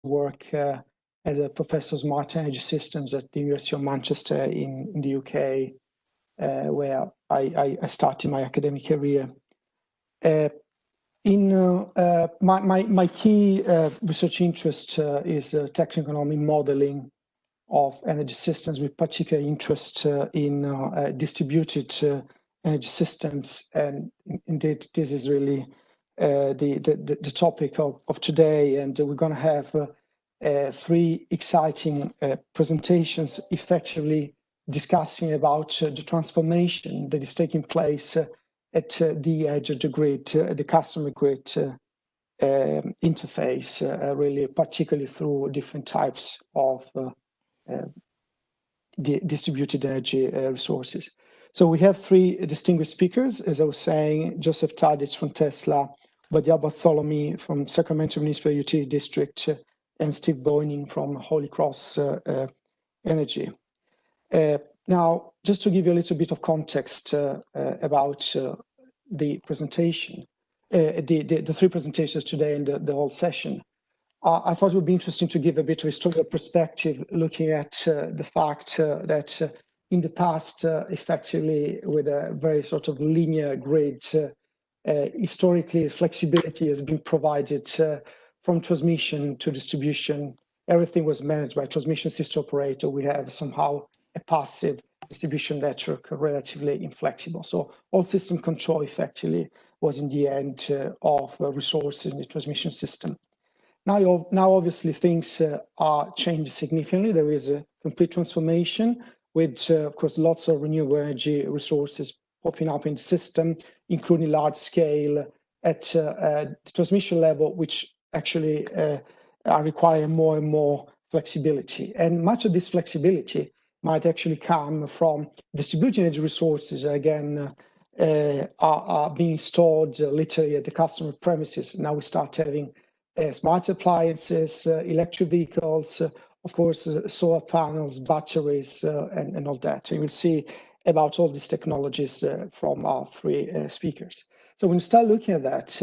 work as a professor of smart energy systems at the University of Manchester in the UK, where I started my academic career. My key research interest is techno-economic modeling of energy systems, with particular interest in distributed energy systems. And indeed, this is really the topic of today. And we're going to have 3 exciting presentations effectively discussing about the transformation that is taking place at the edge of the grid, the customer grid interface, really particularly through different types of distributed energy resources. So we have 3 distinguished speakers, as I was saying: Joseph Tadich from Tesla, Badia Bartholomew from Sacramento Municipal Utility District, and Steve Boyning from Holy Cross Energy. Now, just to give you a little bit of context about the presentation, the 3 presentations today and the whole session, I thought it would be interesting to give a bit of historical perspective, looking at the fact that in the past, effectively, with a very sort of linear grid, historically, flexibility has been provided from transmission to distribution. Everything was managed by transmission system operator. We have somehow a passive distribution network, relatively inflexible. So all system control effectively was in the end of resources in the transmission system. Now obviously, things are changed significantly. There is a complete transformation with, of course, lots of renewable energy resources popping up in the system, including large scale at the transmission level, which actually are requiring more and more flexibility. And much of this flexibility might actually come from distributed energy resources, again, are being stored literally at the customer premises. Now we start having smart appliances, electric vehicles, of course, solar panels, batteries, and all that. And we'll see about all these technologies from our 3 speakers. So when you start looking at that,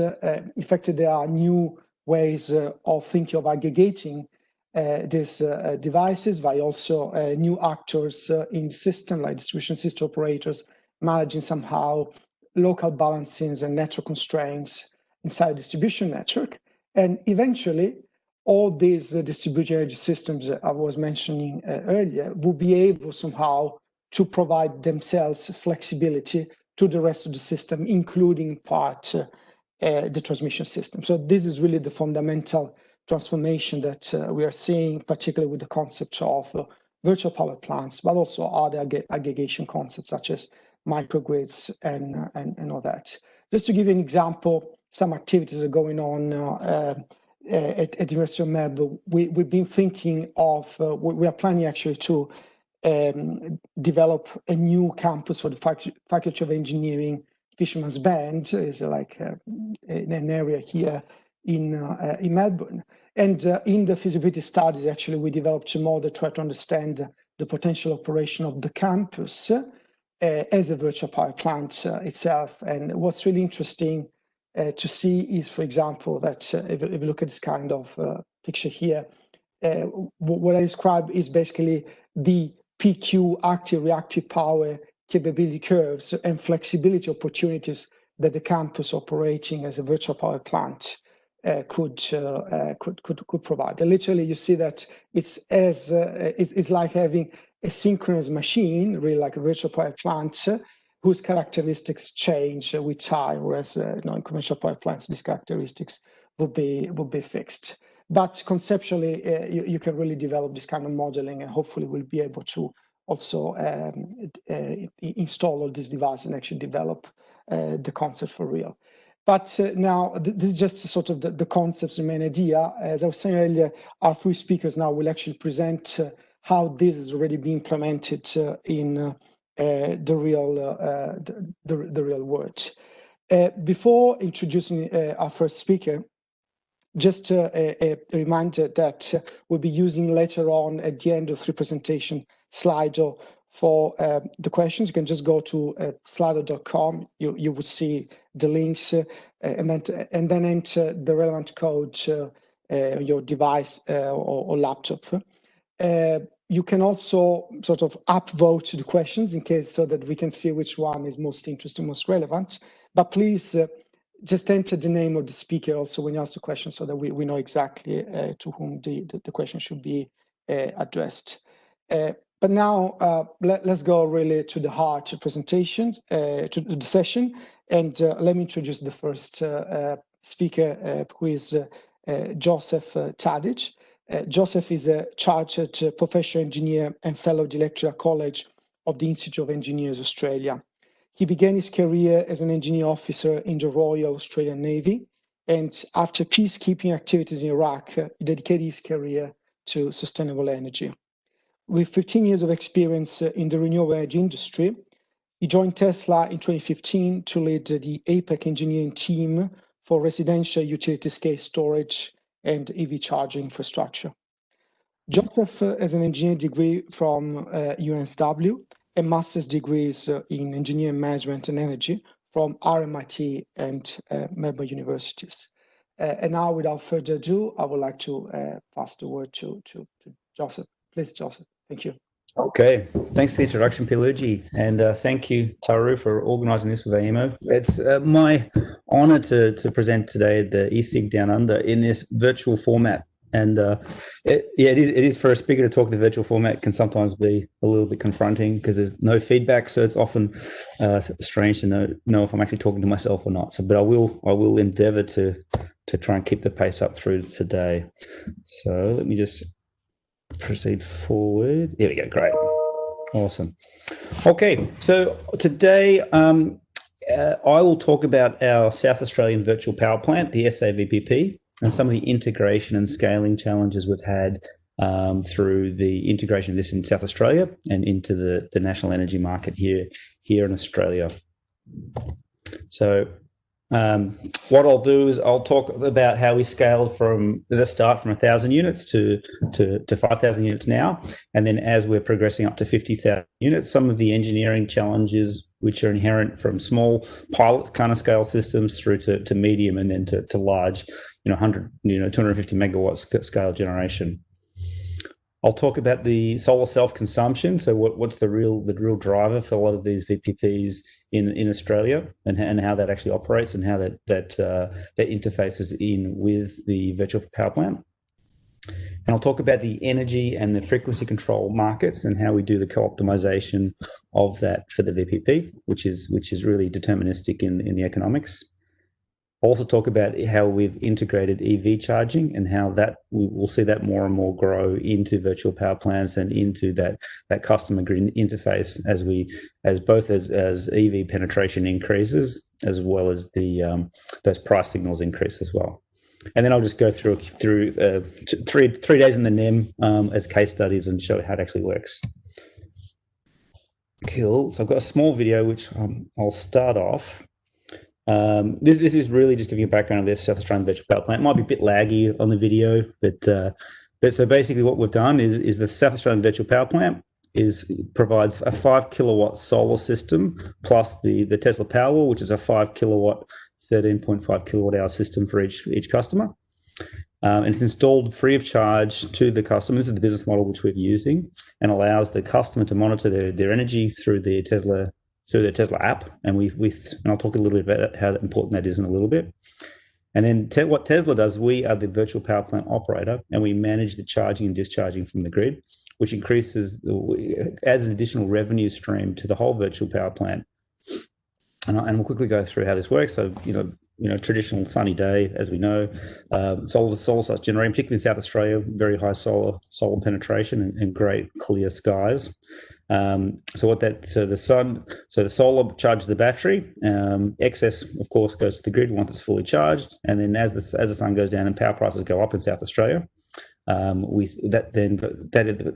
in fact, there are new ways of thinking of aggregating these devices by also new actors in the system, like distribution system operators, managing somehow local balancings and network constraints inside the distribution network. And eventually, all these distributed energy systems I was mentioning earlier will be able somehow to provide themselves flexibility to the rest of the system, including in part the transmission system. So this is really the fundamental transformation that we are seeing, particularly with the concept of virtual power plants, but also other aggregation concepts such as microgrids and all that. Just to give you an example, some activities are going on at the University of Melbourne. We've been thinking of, we are planning actually to develop a new campus for the Faculty of Engineering, Fisherman's Bend, is like an area here in Melbourne. And in the feasibility studies, actually, we developed a model to try to understand the potential operation of the campus as a virtual power plant itself. And what's really interesting to see is, for example, that if you look at this kind of picture here, what I describe is basically the PQ active reactive power capability curves and flexibility opportunities that the campus operating as a virtual power plant could provide. And literally, you see that it's like having a synchronous machine, really like a virtual power plant, whose characteristics change with time, whereas in commercial power plants, these characteristics would be fixed. But conceptually, you can really develop this kind of modeling, and hopefully we'll be able to also install all these devices and actually develop the concept for real. But now, this is just sort of the concepts, the main idea. As I was saying earlier, our 3 speakers now will actually present how this is already being implemented in the real world. Before introducing our first speaker, just a reminder that we'll be using later on at the end of the presentation Slido for the questions. You can just go to slido.com. You will see the links and then enter the relevant code your device or laptop. You can also sort of upvote the questions in case so that we can see which one is most interesting, most relevant. But please just enter the name of the speaker also when you ask the question so that we know exactly to whom the question should be addressed. But now let's go really to the heart of presentations, to the session. And let me introduce the first speaker, who is Joseph Tadic. Joseph is a chartered professional engineer and fellow of the Electoral College of the Institute of Engineers Australia. He began his career as an engineer officer in the Royal Australian Navy, and after peacekeeping activities in Iraq, he dedicated his career to sustainable energy. With 15 years of experience in the renewable energy industry, he joined Tesla in 2015 to lead the APEC engineering team for residential utility-scale storage and EV charging infrastructure. Joseph has an engineering degree from UNSW and master's degrees in engineering management and energy from RMIT and Melbourne universities. And now, without further ado, I would like to pass the word to Joseph. Please, Joseph. Thank you. Okay, thanks for the introduction, Pierluigi, and thank you, Taru, for organising this with AEMO. It's my honour to present today the ESIG Down Under in this virtual format. And it is for a speaker to talk in the virtual format can sometimes be a little bit confronting because there's no feedback, so it's often strange to know if I'm actually talking to myself or not. So, but I will endeavour to try and keep the pace up through today. So let me just proceed forward. Here we go. Great. Awesome. Okay. So today I will talk about our South Australian virtual power plant, the SAVPP, and some of the integration and scaling challenges we've had through the integration of this in South Australia and into the national energy market here in Australia. So what I'll do is I'll talk about how we scaled from the start from 1,000 units to 5,000 units now, and then as we're progressing up to 50,000 units, some of the engineering challenges which are inherent from small pilot kind of scale systems through to medium and then to large, 250 megawatt scale generation. I'll talk about the solar self-consumption. So what's the real driver for a lot of these VPPs in Australia, and how that actually operates, and how that interfaces in with the virtual power plant. And I'll talk about the energy and the frequency control markets and how we do the co-optimization of that for the VPP, which is really deterministic in the economics. Also talk about how we've integrated EV charging and how that we'll see that more and more grow into virtual power plants and into that customer grid interface as both EV penetration increases, as well as those price signals increase as well. And then I'll just go through 3 days in the NEM as case studies and show how it actually works. Cool. So I've got a small video which I'll start off. This is really just giving you a background of this South Australian virtual power plant. It might be a bit laggy on the video, but so basically what we've done is the South Australian virtual power plant provides a 5 kilowatt solar system plus the Tesla Powerwall, which is a 5 kilowatt, 13.5 kilowatt hour system for each customer. And it's installed free of charge to the customer. This is the business model which we're using, and allows the customer to monitor their energy through the Tesla app, and I'll talk a little bit about how important that is in a little bit. And then what Tesla does, we are the virtual power plant operator, and we manage the charging and discharging from the grid, which adds an additional revenue stream to the whole virtual power plant. And we'll quickly go through how this works. So traditional sunny day, as we know, solar starts generating, particularly in South Australia, very high solar penetration and great clear skies. The solar charges the battery. Excess, of course, goes to the grid once it's fully charged, and then as the sun goes down and power prices go up in South Australia, that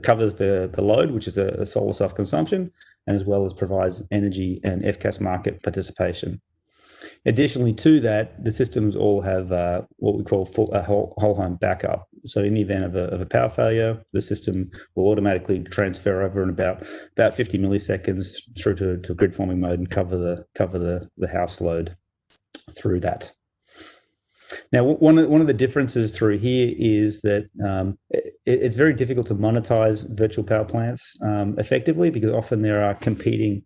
covers the load, which is a solar self-consumption, and as well as provides energy and FCAS market participation. Additionally to that, the systems all have what we call a whole home backup. So in the event of a power failure, the system will automatically transfer over in about 50 milliseconds through to grid forming mode and cover the house load through that. Now, one of the differences through here is that it's very difficult to monetize virtual power plants effectively, because often there are competing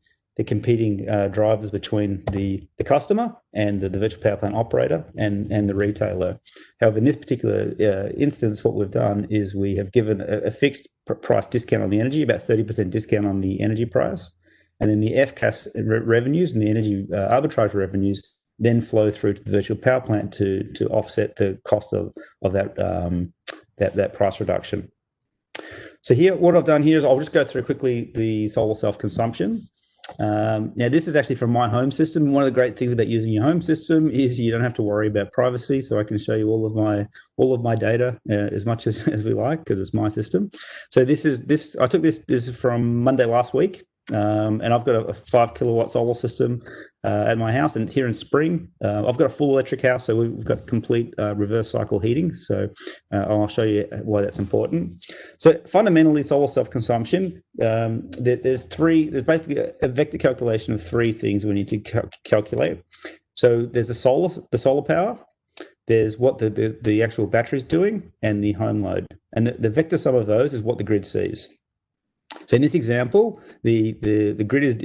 drivers between the customer and the virtual power plant operator and the retailer. However, in this particular instance, what we've done is we have given a fixed price discount on the energy, about 30% discount on the energy price, and then the FCAS revenues and the energy arbitrage revenues then flow through to the virtual power plant to offset the cost of that price reduction. So here, what I've done here is I'll just go through quickly the solar self-consumption. Now, this is actually from my home system. One of the great things about using your home system is you don't have to worry about privacy. So I can show you all of my data as much as we like, because it's my system. So I took this is from Monday last week. And I've got a 5 kilowatt solar system at my house, and here in Spring, I've got a full electric house, so we've got complete reverse cycle heating. So I'll show you why that's important. So fundamentally, solar self-consumption, there's basically a vector calculation of three things we need to calculate. So there's the solar power, there's what the actual battery is doing, and the home load. And the vector sum of those is what the grid sees. So in this example, the grid is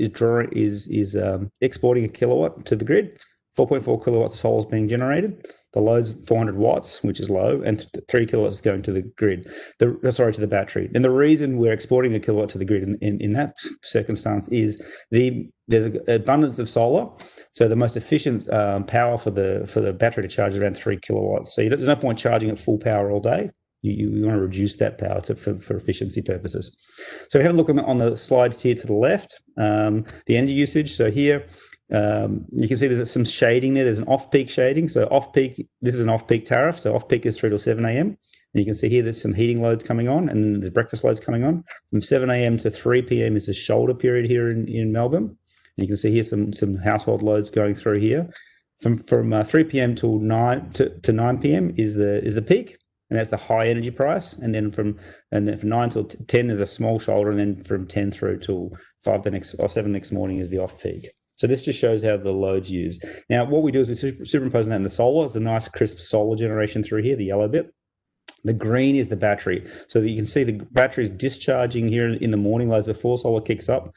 exporting a kilowatt to the grid. 4.4 kilowatts of solar is being generated. The load's 400 watts, which is low, and 3 kilowatts is going to the grid. To the battery. And the reason we're exporting a kilowatt to the grid in that circumstance is there's an abundance of solar. So the most efficient power for the battery to charge is around 3 kilowatts. So there's no point charging at full power all day. You want to reduce that power for efficiency purposes. So we have a look on the slides here to the left, the energy usage. So here you can see there's some shading there. There's an off-peak shading. So off-peak, this is an off-peak tariff. So off-peak is 3 to 7 a.m. And you can see here there's some heating loads coming on, and the breakfast loads coming on. From 7 a.m. to 3 p.m. is the shoulder period here in Melbourne. And you can see here some household loads going through here. From 3 p.m. till 9 p.m. is the peak. And that's the high energy price, and then from 9 till 10 there's a small shoulder, and then from 10 through till 7 next morning is the off peak. So this just shows how the load's used. Now, what we do is we're superimposing that in the solar. It's a nice crisp solar generation through here, the yellow bit. The green is the battery. So that you can see the battery is discharging here in the morning loads before solar kicks up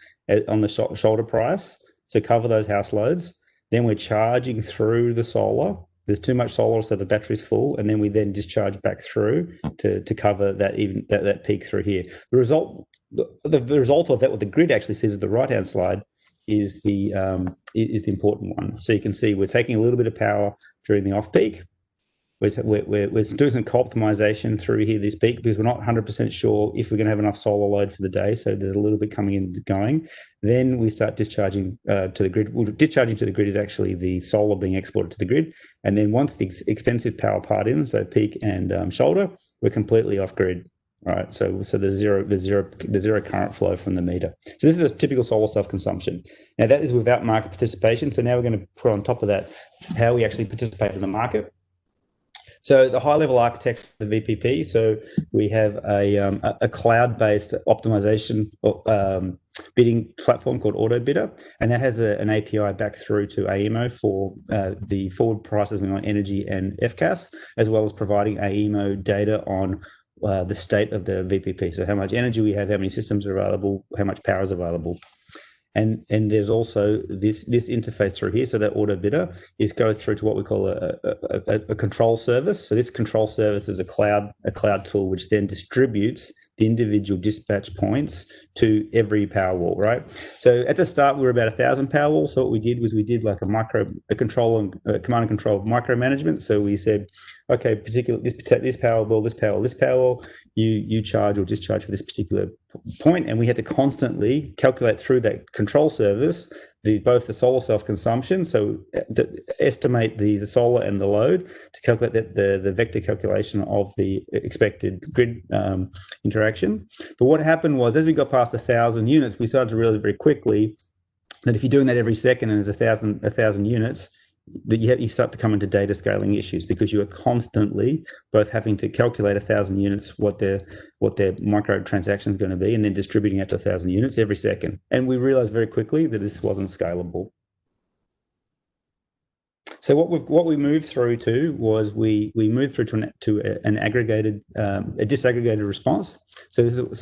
on the shoulder price to cover those house loads. Then we're charging through the solar. There's too much solar, so the battery's full, and then we then discharge back through to cover that peak through here. The result of that, what the grid actually says at the right-hand slide, is the important one. So you can see we're taking a little bit of power during the off-peak. We're doing some co-optimization through here this peak, because we're not 100% sure if we're going to have enough solar load for the day. So there's a little bit coming in and going. Then we start discharging to the grid. Well, discharging to the grid is actually the solar being exported to the grid. And then once the expensive power part in, so peak and shoulder, we're completely off grid. All right, so there's zero current flow from the meter. So this is a typical solar self-consumption. Now that is without market participation. So now we're going to put on top of that how we actually participate in the market. So the high-level architecture of the VPP. So we have a cloud-based optimization bidding platform called AutoBidder, and that has an API back through to AEMO for the forward prices on energy and FCAS, as well as providing AEMO data on the state of the VPP. So how much energy we have, how many systems are available, how much power is available. And there's also this interface through here. So that AutoBidder goes through to what we call a control service. So this control service is a cloud tool which then distributes the individual dispatch points to every Powerwall, right? So at the start we were about 1,000 Powerwalls. So what we did was we did like a control and command and control micromanagement. So we said, okay, this Powerwall, you charge or discharge for this particular point, and we had to constantly calculate through that control service both the solar self-consumption, so estimate the solar and the load to calculate the vector calculation of the expected grid interaction. But what happened was, as we got past 1,000 units, we started to realize very quickly that if you're doing that every second and there's 1,000 units, that you start to come into data scaling issues, because you are constantly both having to calculate 1,000 units what their micro transaction is going to be, and then distributing out to 1,000 units every second. And we realized very quickly that this wasn't scalable. So what we moved through to was we moved through to an aggregated a disaggregated response. So it's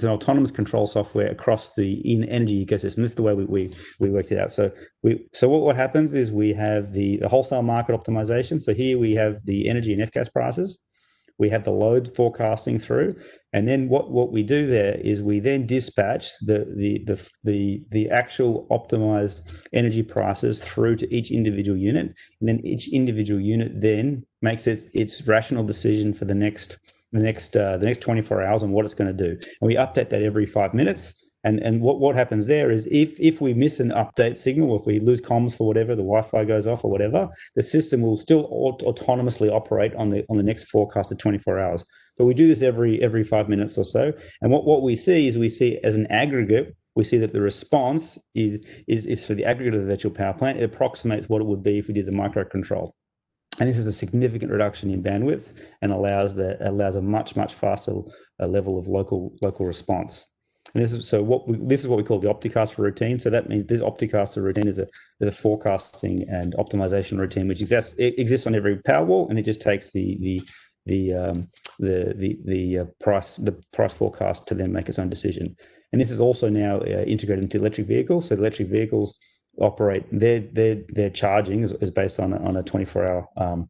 an autonomous control software across the energy ecosystem. This is the way we worked it out. So what happens is we have the wholesale market optimization. So here we have the energy and F-gas prices. We have the load forecasting through, and then what we do there is we then dispatch the actual optimized energy prices through to each individual unit, and then each individual unit then makes its rational decision for the next 24 hours on what it's going to do, and we update that every 5 minutes. And what happens there is if we miss an update signal, or if we lose comms for whatever, the Wi-Fi goes off or whatever, the system will still autonomously operate on the next forecasted 24 hours. But we do this every 5 minutes or so. And what we see as an aggregate, we see that the response is for the aggregate of the virtual power plant. It approximates what it would be if we did the microcontrol. And this is a significant reduction in bandwidth and allows a much faster level of local response. And this is what we call the Opticaster routine. So that means this Opticaster routine is a forecasting and optimization routine which exists on every Powerwall, and it just takes the price forecast to then make its own decision. And this is also now integrated into electric vehicles. So the electric vehicles operate their charging is based on a 24-hour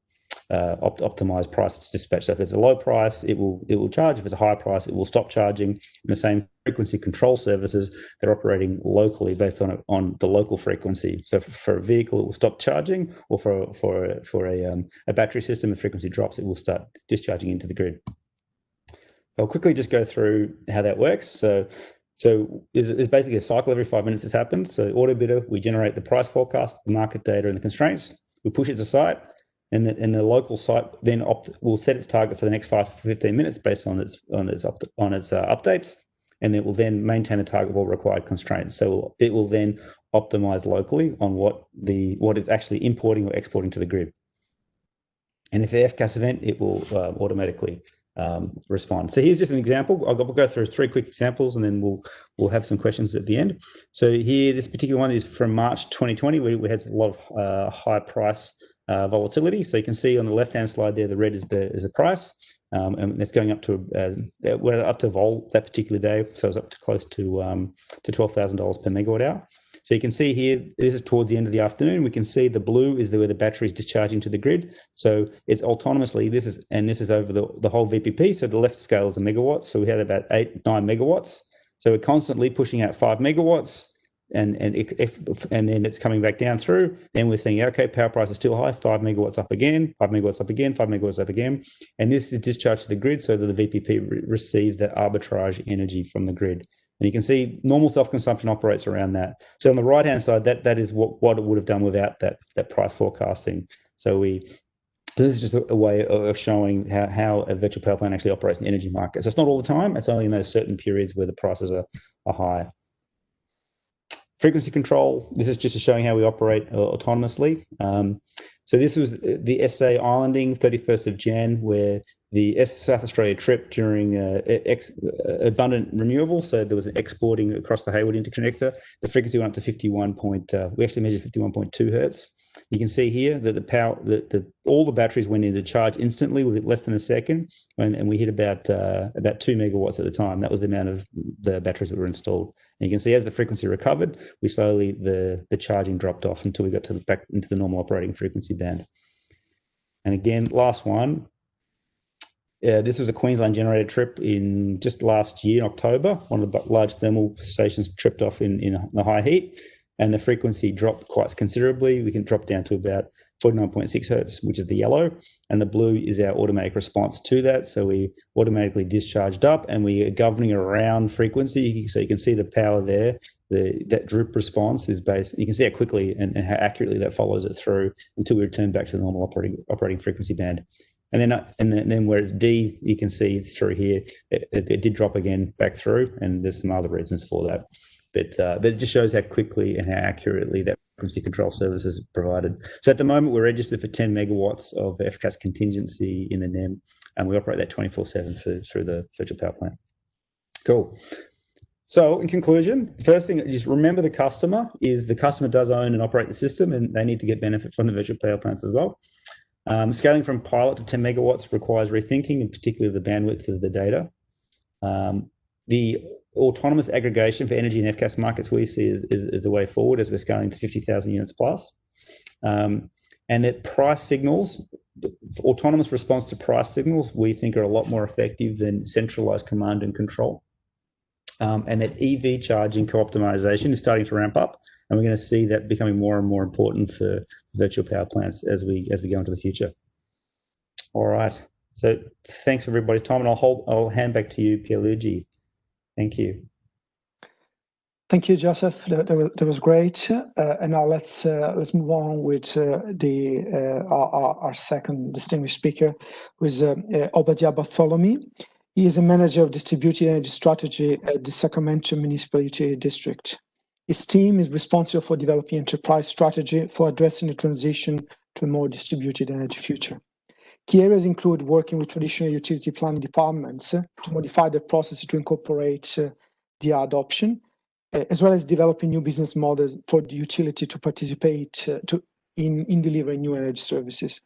optimized price dispatch. So if it's a low price, it will charge. If it's a high price, it will stop charging. And the same frequency control services, they're operating locally based on the local frequency. So for a vehicle, it will stop charging, or for a battery system, if frequency drops, it will start discharging into the grid. I'll quickly just go through how that works. So there's basically a cycle every 5 minutes this happens. So AutoBidder, we generate the price forecast, the market data, and the constraints. We push it to site. And the local site then will set its target for the next 5 to 15 minutes based on its updates, and it will then maintain the target of all required constraints. So it will then optimize locally on what it's actually importing or exporting to the grid. And if the FCAS event, it will automatically respond. So here's just an example. I'll go through 3 quick examples, and then we'll have some questions at the end. So here, this particular one is from March 2020. We had a lot of high price volatility. So you can see on the left-hand slide there, the red is the price, and it's going up to we're up to vol that particular day, so it's up to close to $12,000 per megawatt hour. So you can see here, this is towards the end of the afternoon. We can see the blue is where the battery is discharging to the grid. So it's autonomously. This is over the whole VPP. So the left scale is a megawatt. So we had about 9 megawatts. So we're constantly pushing out 5 megawatts. And then it's coming back down through. Then we're saying, okay, power price is still high, 5 megawatts up again, 5 megawatts up again, 5 megawatts up again. And this is discharged to the grid so that the VPP receives that arbitrage energy from the grid. And you can see normal self-consumption operates around that. So on the right-hand side, that is what it would have done without that price forecasting. So this is just a way of showing how a virtual power plant actually operates in the energy market. So it's not all the time. It's only in those certain periods where the prices are high. Frequency control, this is just showing how we operate autonomously. So this was the SA islanding, 31st of Jan, where the South Australia trip during abundant renewables. So there was an exporting across the Hayward interconnector. The frequency went up to we actually measured 51.2 hertz. You can see here that all the batteries went into charge instantly with less than a second, and we hit about 2 megawatts at the time. That was the amount of the batteries that were installed. And you can see as the frequency recovered, the charging dropped off until we got back into the normal operating frequency band. And again, last one. This was a Queensland generator trip in just last year in October. One of the large thermal stations tripped off in the high heat, and the frequency dropped quite considerably. We can drop down to about 49.6 hertz, which is the yellow, and the blue is our automatic response to that. So we automatically discharged up, and we are governing around frequency. So you can see the power there. That drip response is based. You can see how quickly and how accurately that follows it through until we return back to the normal operating frequency band. And then where it's D, you can see through here, it did drop again back through, and there's some other reasons for that. But it just shows how quickly and how accurately that frequency control service is provided. So at the moment, we're registered for 10 megawatts of FCAS contingency in the NEM, and we operate that 24/7 through the virtual power plant. Cool. So in conclusion, first thing, just remember the customer does own and operate the system, and they need to get benefit from the virtual power plants as well. Scaling from pilot to 10 megawatts requires rethinking, and particularly the bandwidth of the data. The autonomous aggregation for energy and FCAS markets we see is the way forward as we're scaling to 50,000 units plus. And that price signals, autonomous response to price signals, we think are a lot more effective than centralized command and control. And that EV charging co-optimization is starting to ramp up, and we're going to see that becoming more and more important for virtual power plants as we go into the future. All right. So thanks for everybody's time, and I'll hand back to you, Pierluigi. Thank you. Thank you, Joseph. That was great. And now let's move on with our second distinguished speaker, who is Obadiah Bartholomew. He is a manager of distributed energy strategy at the Sacramento Municipal Utility District. His team is responsible for developing enterprise strategy for addressing the transition to a more distributed energy future. Key areas include working with traditional utility planning departments to modify their processes to incorporate the adoption, as well as developing new business models for the utility to participate in delivering new energy services.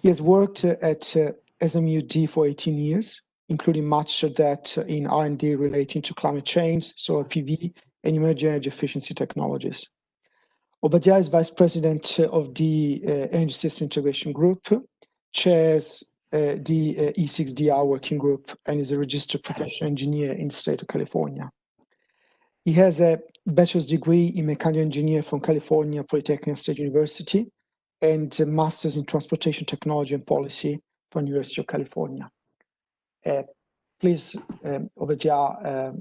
He has worked at SMUD for 18 years, including much of that in R&D relating to climate change, solar PV, and emerging energy efficiency technologies. Obadiah is Vice President of the Energy System Integration Group, chairs the E6DR working group, and is a registered professional engineer in the state of California. He has a bachelor's degree in mechanical engineering from California Polytechnic State University and a master's in transportation technology and policy from University of California. Please, Obadiah,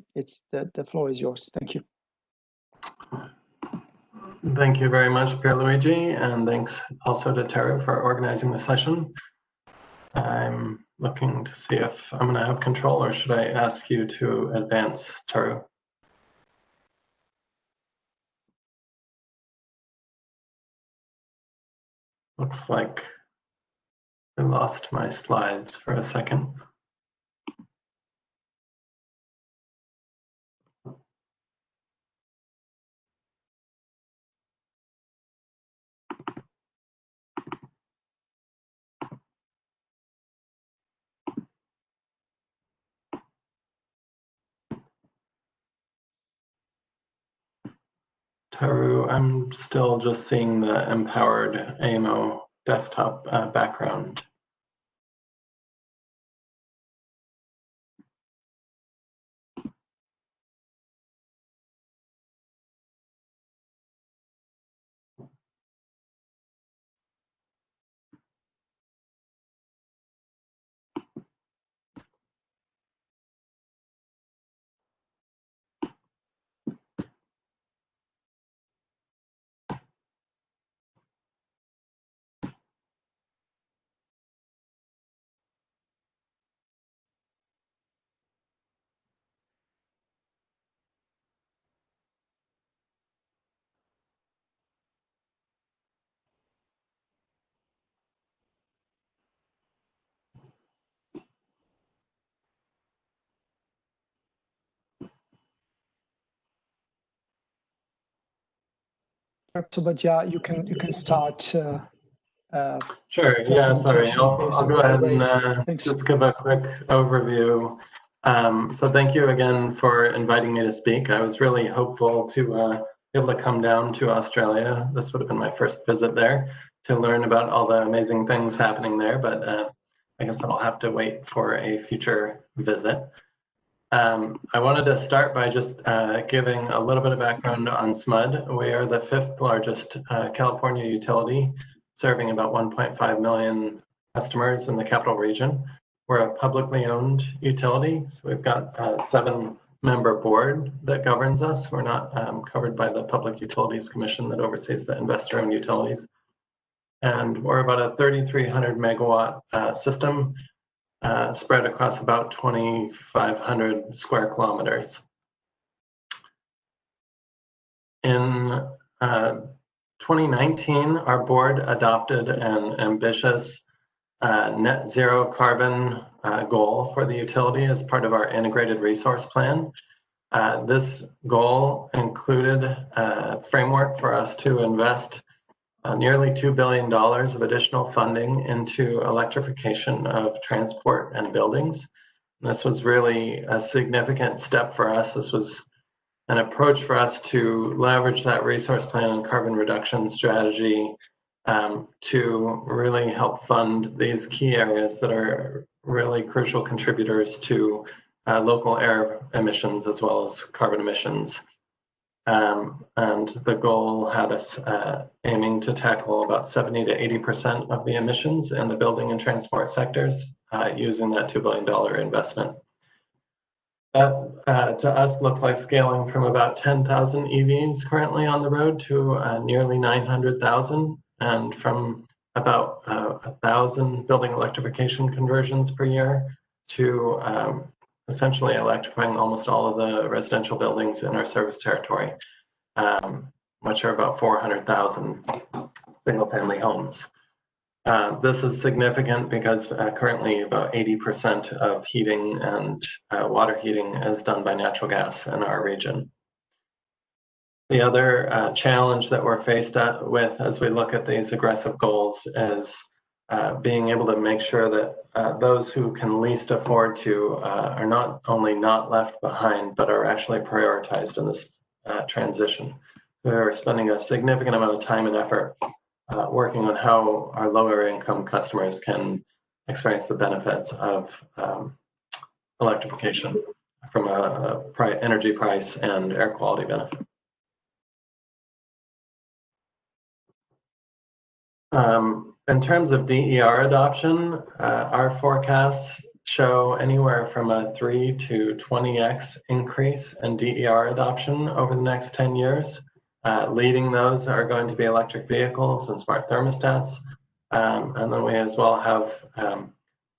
the floor is yours. Thank you. Thank you very much, Pierluigi, and thanks also to Teru for organizing the session. I'm looking to see if I'm going to have control, or should I ask you to advance, Teru? Looks like I lost my slides for a second. Teru, I'm still just seeing the empowered AMO desktop background. Obadiah, you can start. Sure. Yeah. Sorry. I'll go ahead and just give a quick overview. So thank you again for inviting me to speak. I was really hopeful to be able to come down to Australia. This would have been my first visit there to learn about all the amazing things happening there, but I guess I'll have to wait for a future visit. I wanted to start by just giving a little bit of background on SMUD. We are the 5th largest California utility, serving about 1.5 million customers in the capital region. We're a publicly owned utility, so we've got a 7-member board that governs us. We're not covered by the Public Utilities Commission that oversees the investor-owned utilities. And we're about a 3,300 megawatt system spread across about 2,500 square kilometers. In 2019, our board adopted an ambitious net zero carbon goal for the utility as part of our integrated resource plan. This goal included a framework for us to invest nearly $2 billion of additional funding into electrification of transport and buildings. This was really a significant step for us. This was an approach for us to leverage that resource plan and carbon reduction strategy to really help fund these key areas that are really crucial contributors to local air emissions as well as carbon emissions. And the goal had us aiming to tackle about 70 to 80% of the emissions in the building and transport sectors using that $2 billion investment. That to us looks like scaling from about 10,000 EVs currently on the road to nearly 900,000, and from about 1,000 building electrification conversions per year to essentially electrifying almost all of the residential buildings in our service territory, which are about 400,000 single-family homes. This is significant because currently about 80% of heating and water heating is done by natural gas in our region. The other challenge that we're faced with as we look at these aggressive goals is being able to make sure that those who can least afford to are not only not left behind, but are actually prioritized in this transition. We're spending a significant amount of time and effort working on how our lower income customers can experience the benefits of electrification from a energy price and air quality benefit. In terms of DER adoption, our forecasts show anywhere from a 3 to 20x increase in DER adoption over the next 10 years. Leading those are going to be electric vehicles and smart thermostats. And then we as well have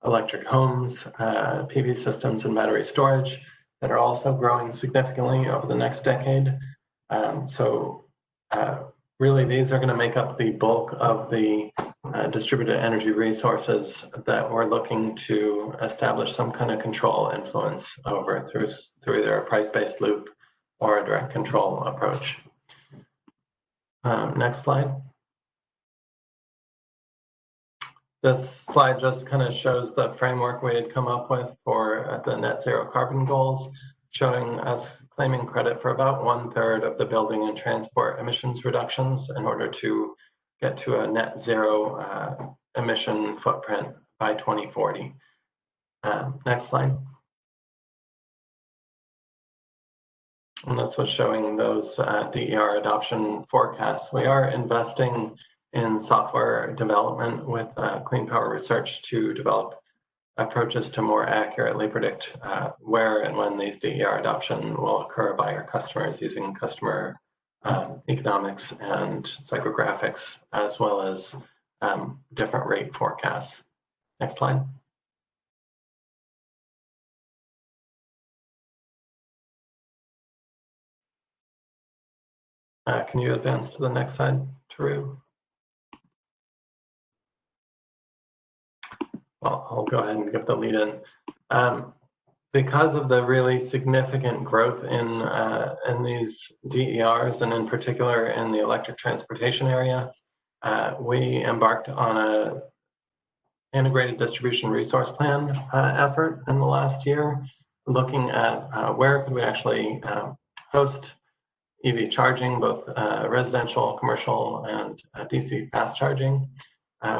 electric homes, PV systems, and battery storage that are also growing significantly over the next decade. Really, these are going to make up the bulk of the distributed energy resources that we're looking to establish some kind of control influence over through either a price-based loop or a direct control approach. Next slide. This slide just kind of shows the framework we had come up with for the net zero carbon goals, showing us claiming credit for about 1/3 of the building and transport emissions reductions in order to get to a net zero emission footprint by 2040. Next slide. And this was showing those DER adoption forecasts. We are investing in software development with Clean Power Research to develop approaches to more accurately predict where and when these DER adoption will occur by our customers using customer economics and psychographics, as well as different rate forecasts. Next slide. Can you advance to the next slide, Taru? Well, I'll go ahead and give the lead in. Because of the really significant growth in these DERs, and in particular in the electric transportation area, we embarked on a integrated distribution resource plan effort in the last year, looking at where could we actually host EV charging, both residential, commercial, and DC fast charging.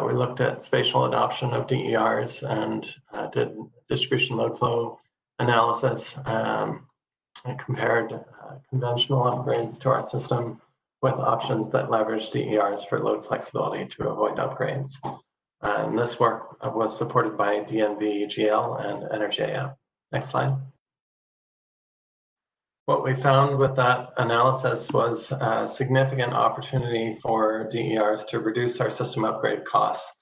We looked at spatial adoption of DERs and did distribution load flow analysis and compared conventional upgrades to our system with options that leverage DERs for load flexibility to avoid upgrades. And this work was supported by DNV, GL, and Energia. Next slide. What we found with that analysis was a significant opportunity for DERs to reduce our system upgrade costs.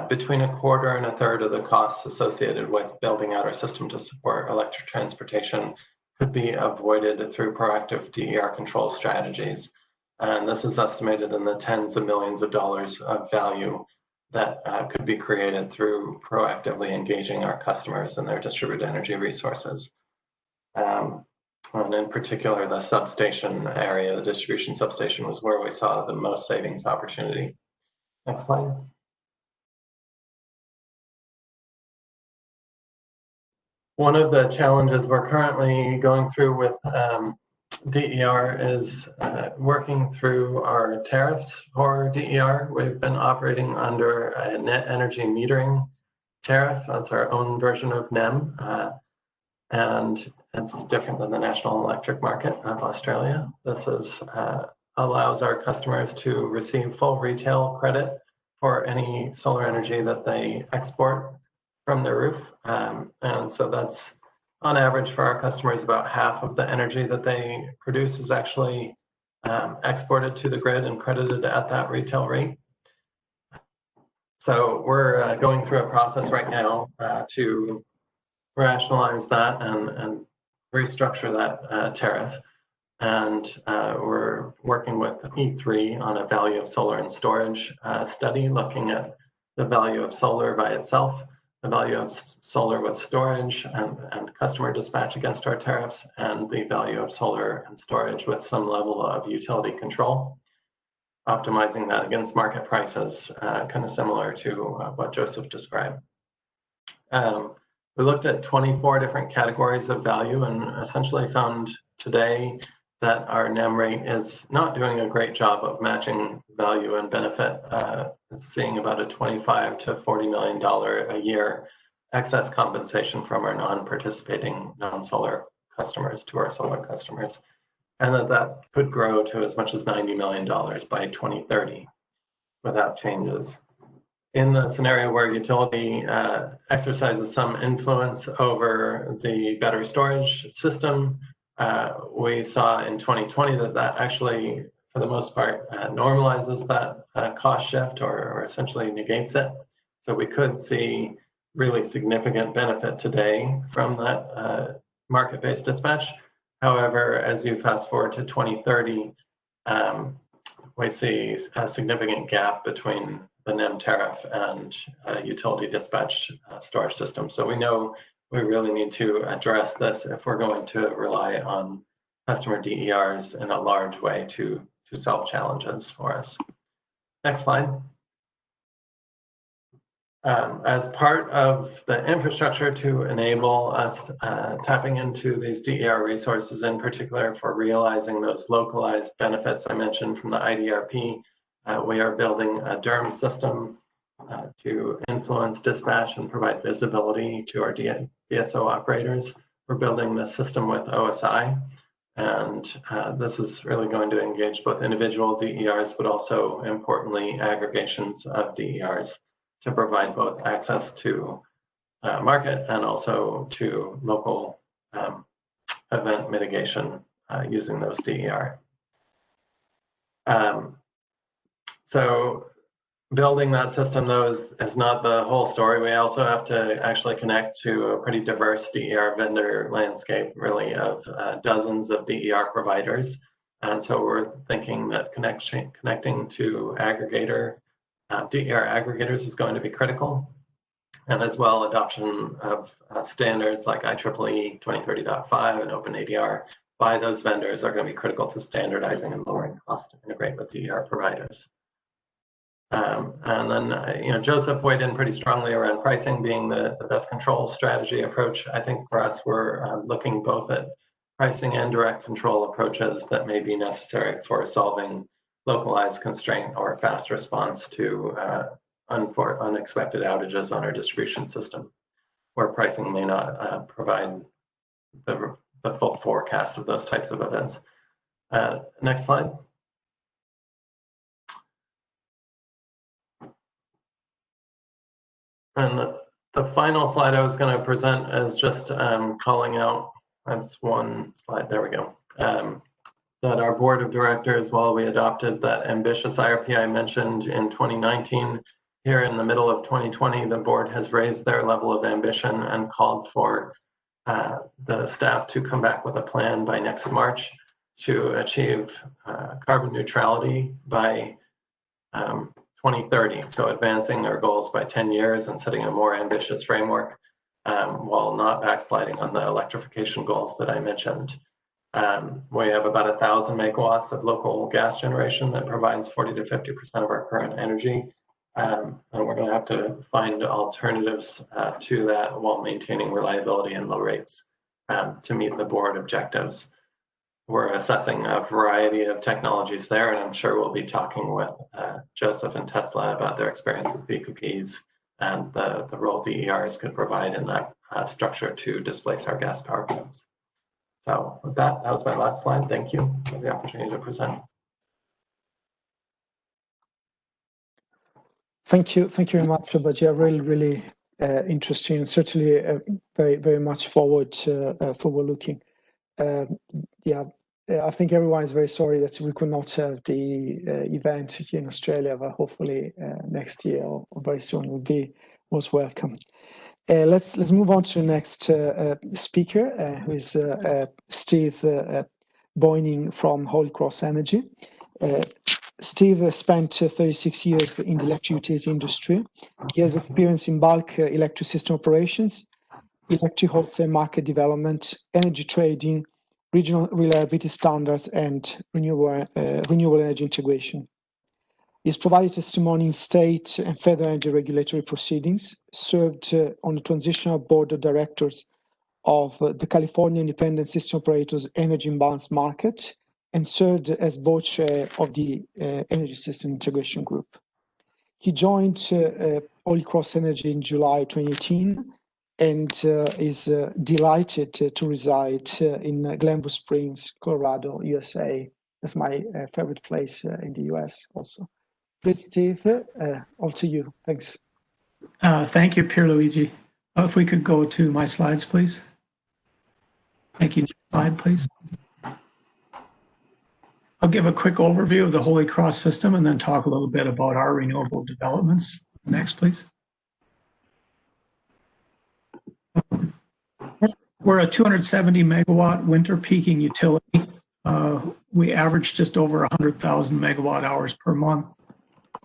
Between 1/4 and 1/3 of the costs associated with building out our system to support electric transportation could be avoided through proactive DER control strategies. And this is estimated in the tens of millions of dollars of value that could be created through proactively engaging our customers and their distributed energy resources. And in particular, the substation area, the distribution substation, was where we saw the most savings opportunity. Next slide. One of the challenges we're currently going through with DER is working through our tariffs for DER. We've been operating under a net energy metering tariff. That's our own version of NEM. And it's different than the national electric market of Australia. This is, allows our customers to receive full retail credit for any solar energy that they export from their roof. And so that's on average for our customers, about half of the energy that they produce is actually exported to the grid and credited at that retail rate. So we're going through a process right now to rationalize that and restructure that tariff. And we're working with E3 on a value of solar and storage study, looking at the value of solar by itself, the value of solar with storage and customer dispatch against our tariffs, and the value of solar and storage with some level of utility control, optimizing that against market prices, kind of similar to what Joseph described. We looked at 24 different categories of value and essentially found today that our NEM rate is not doing a great job of matching value and benefit. It's seeing about a $25 to $40 million a year excess compensation from our non-participating non-solar customers to our solar customers, and that could grow to as much as $90 million by 2030 without changes. In the scenario where utility exercises some influence over the battery storage system, we saw in 2020 that actually, for the most part, normalizes that cost shift or essentially negates it. So we could see really significant benefit today from that market-based dispatch. However, as you fast forward to 2030, we see a significant gap between the NEM tariff and utility dispatched storage system. So we know we really need to address this if we're going to rely on customer DERs in a large way to solve challenges for us. Next slide. As part of the infrastructure to enable us tapping into these DER resources, in particular for realizing those localized benefits I mentioned from the IDRP, we are building a DERM system to influence dispatch and provide visibility to our DSO operators. We're building this system with OSI, and this is really going to engage both individual DERs, but also importantly, aggregations of DERs to provide both access to market and also to local event mitigation using those DER. So building that system, though, is not the whole story. We also have to actually connect to a pretty diverse DER vendor landscape, really, of dozens of DER providers. And so we're thinking that connecting to DER aggregators is going to be critical. And as well, adoption of standards like IEEE 2030.5 and OpenADR by those vendors are going to be critical to standardizing and lowering cost to integrate with DER providers. And then, Joseph weighed in pretty strongly around pricing being the best control strategy approach. I think for us, we're looking both at pricing and direct control approaches that may be necessary for solving localized constraint or fast response to unexpected outages on our distribution system, where pricing may not provide the full forecast of those types of events. Next slide. And the final slide I was going to present is just calling out, that's one slide, there we go, that our board of directors, while we adopted that ambitious IRP I mentioned in 2019, here in the middle of 2020, the board has raised their level of ambition and called for the staff to come back with a plan by next March to achieve carbon neutrality by 2030. So advancing our goals by 10 years and setting a more ambitious framework while not backsliding on the electrification goals that I mentioned. We have about 1,000 megawatts of local gas generation that provides 40 to 50% of our current energy. And we're going to have to find alternatives to that while maintaining reliability and low rates to meet the board objectives. We're assessing a variety of technologies there, and I'm sure we'll be talking with Joseph and Tesla about their experience with BPPs and the role DERs could provide in that structure to displace our gas power plants. So with that, that was my last slide. Thank you for the opportunity to present. Thank you very much, but yeah, really interesting. Certainly, very much forward looking. Yeah, I think everyone is very sorry that we could not have the event here in Australia, but hopefully next year or very soon will be most welcome. Let's move on to the next speaker, who is Steve Boyning from Holy Cross Energy. Steve spent 36 years in the electric utility industry. He has experience in bulk electric system operations, electric wholesale market development, energy trading, regional reliability standards, and renewable energy integration. He's provided testimony in state and federal energy regulatory proceedings, served on the transitional board of directors of the California Independent System Operators Energy Imbalance Market, and served as board chair of the Energy System Integration Group. He joined Holy Cross Energy in July 2018 and is delighted to reside in Glenwood Springs, Colorado, USA. That's my favorite place in the US also. Please, Steve, over to you. Thanks. Thank you, Pierluigi. If we could go to my slides, please. Thank you. Next slide, please. I'll give a quick overview of the Holy Cross system and then talk a little bit about our renewable developments. Next, please. We're a 270 megawatt winter peaking utility. We average just over 100,000 megawatt hours per month.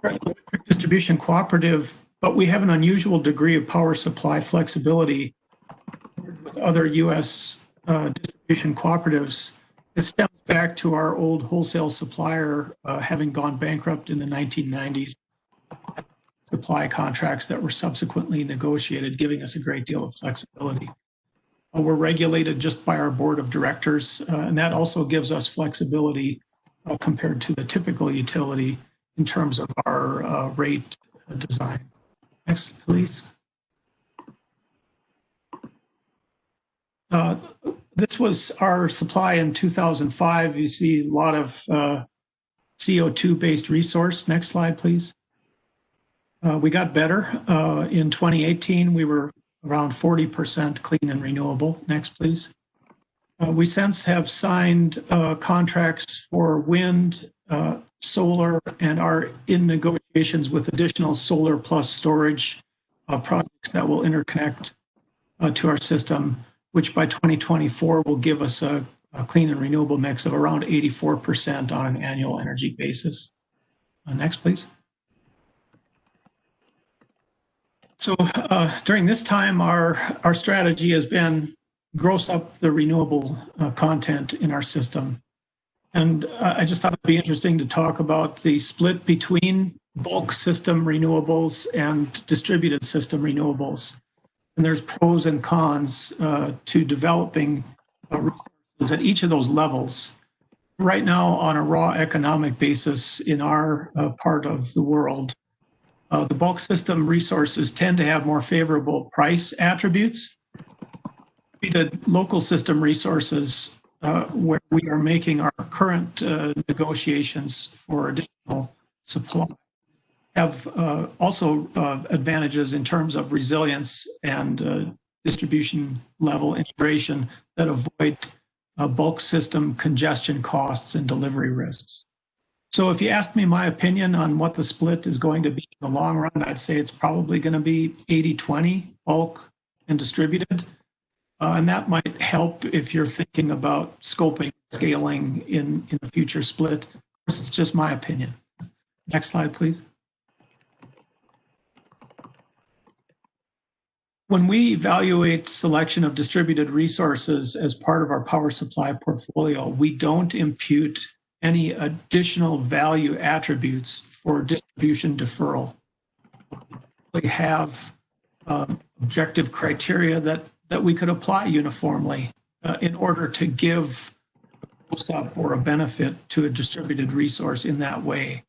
We're an electric distribution cooperative, but we have an unusual degree of power supply flexibility with other U.S. Distribution cooperatives. It stems back to our old wholesale supplier having gone bankrupt in the 1990s. Supply contracts that were subsequently negotiated, giving us a great deal of flexibility. We're regulated just by our board of directors, and that also gives us flexibility compared to the typical utility in terms of our rate design. Next, please. This was our supply in 2005. You see a lot of CO2-based resource. Next slide, please. We got better. In 2018, we were around 40% clean and renewable. Next, please. We since have signed contracts for wind, solar, and are in negotiations with additional solar plus storage projects that will interconnect to our system, which by 2024 will give us a clean and renewable mix of around 84% on an annual energy basis. Next, please. So during this time, our strategy has been gross up the renewable content in our system. And I just thought it'd be interesting to talk about the split between bulk system renewables and distributed system renewables. And there's pros and cons to developing resources at each of those levels. Right now, on a raw economic basis in our part of the world, the bulk system resources tend to have more favorable price attributes. The local system resources, where we are making our current negotiations for additional supply, have also advantages in terms of resilience and distribution level integration that avoid bulk system congestion costs and delivery risks. So if you ask me my opinion on what the split is going to be in the long run, I'd say it's probably going to be 80-20 bulk and distributed. And that might help if you're thinking about scoping, scaling in the future split. Of course, it's just my opinion. Next slide, please. When we evaluate selection of distributed resources as part of our power supply portfolio, we don't impute any additional value attributes for distribution deferral. We have objective criteria that we could apply uniformly in order to give a close-up or a benefit to a distributed resource in that way.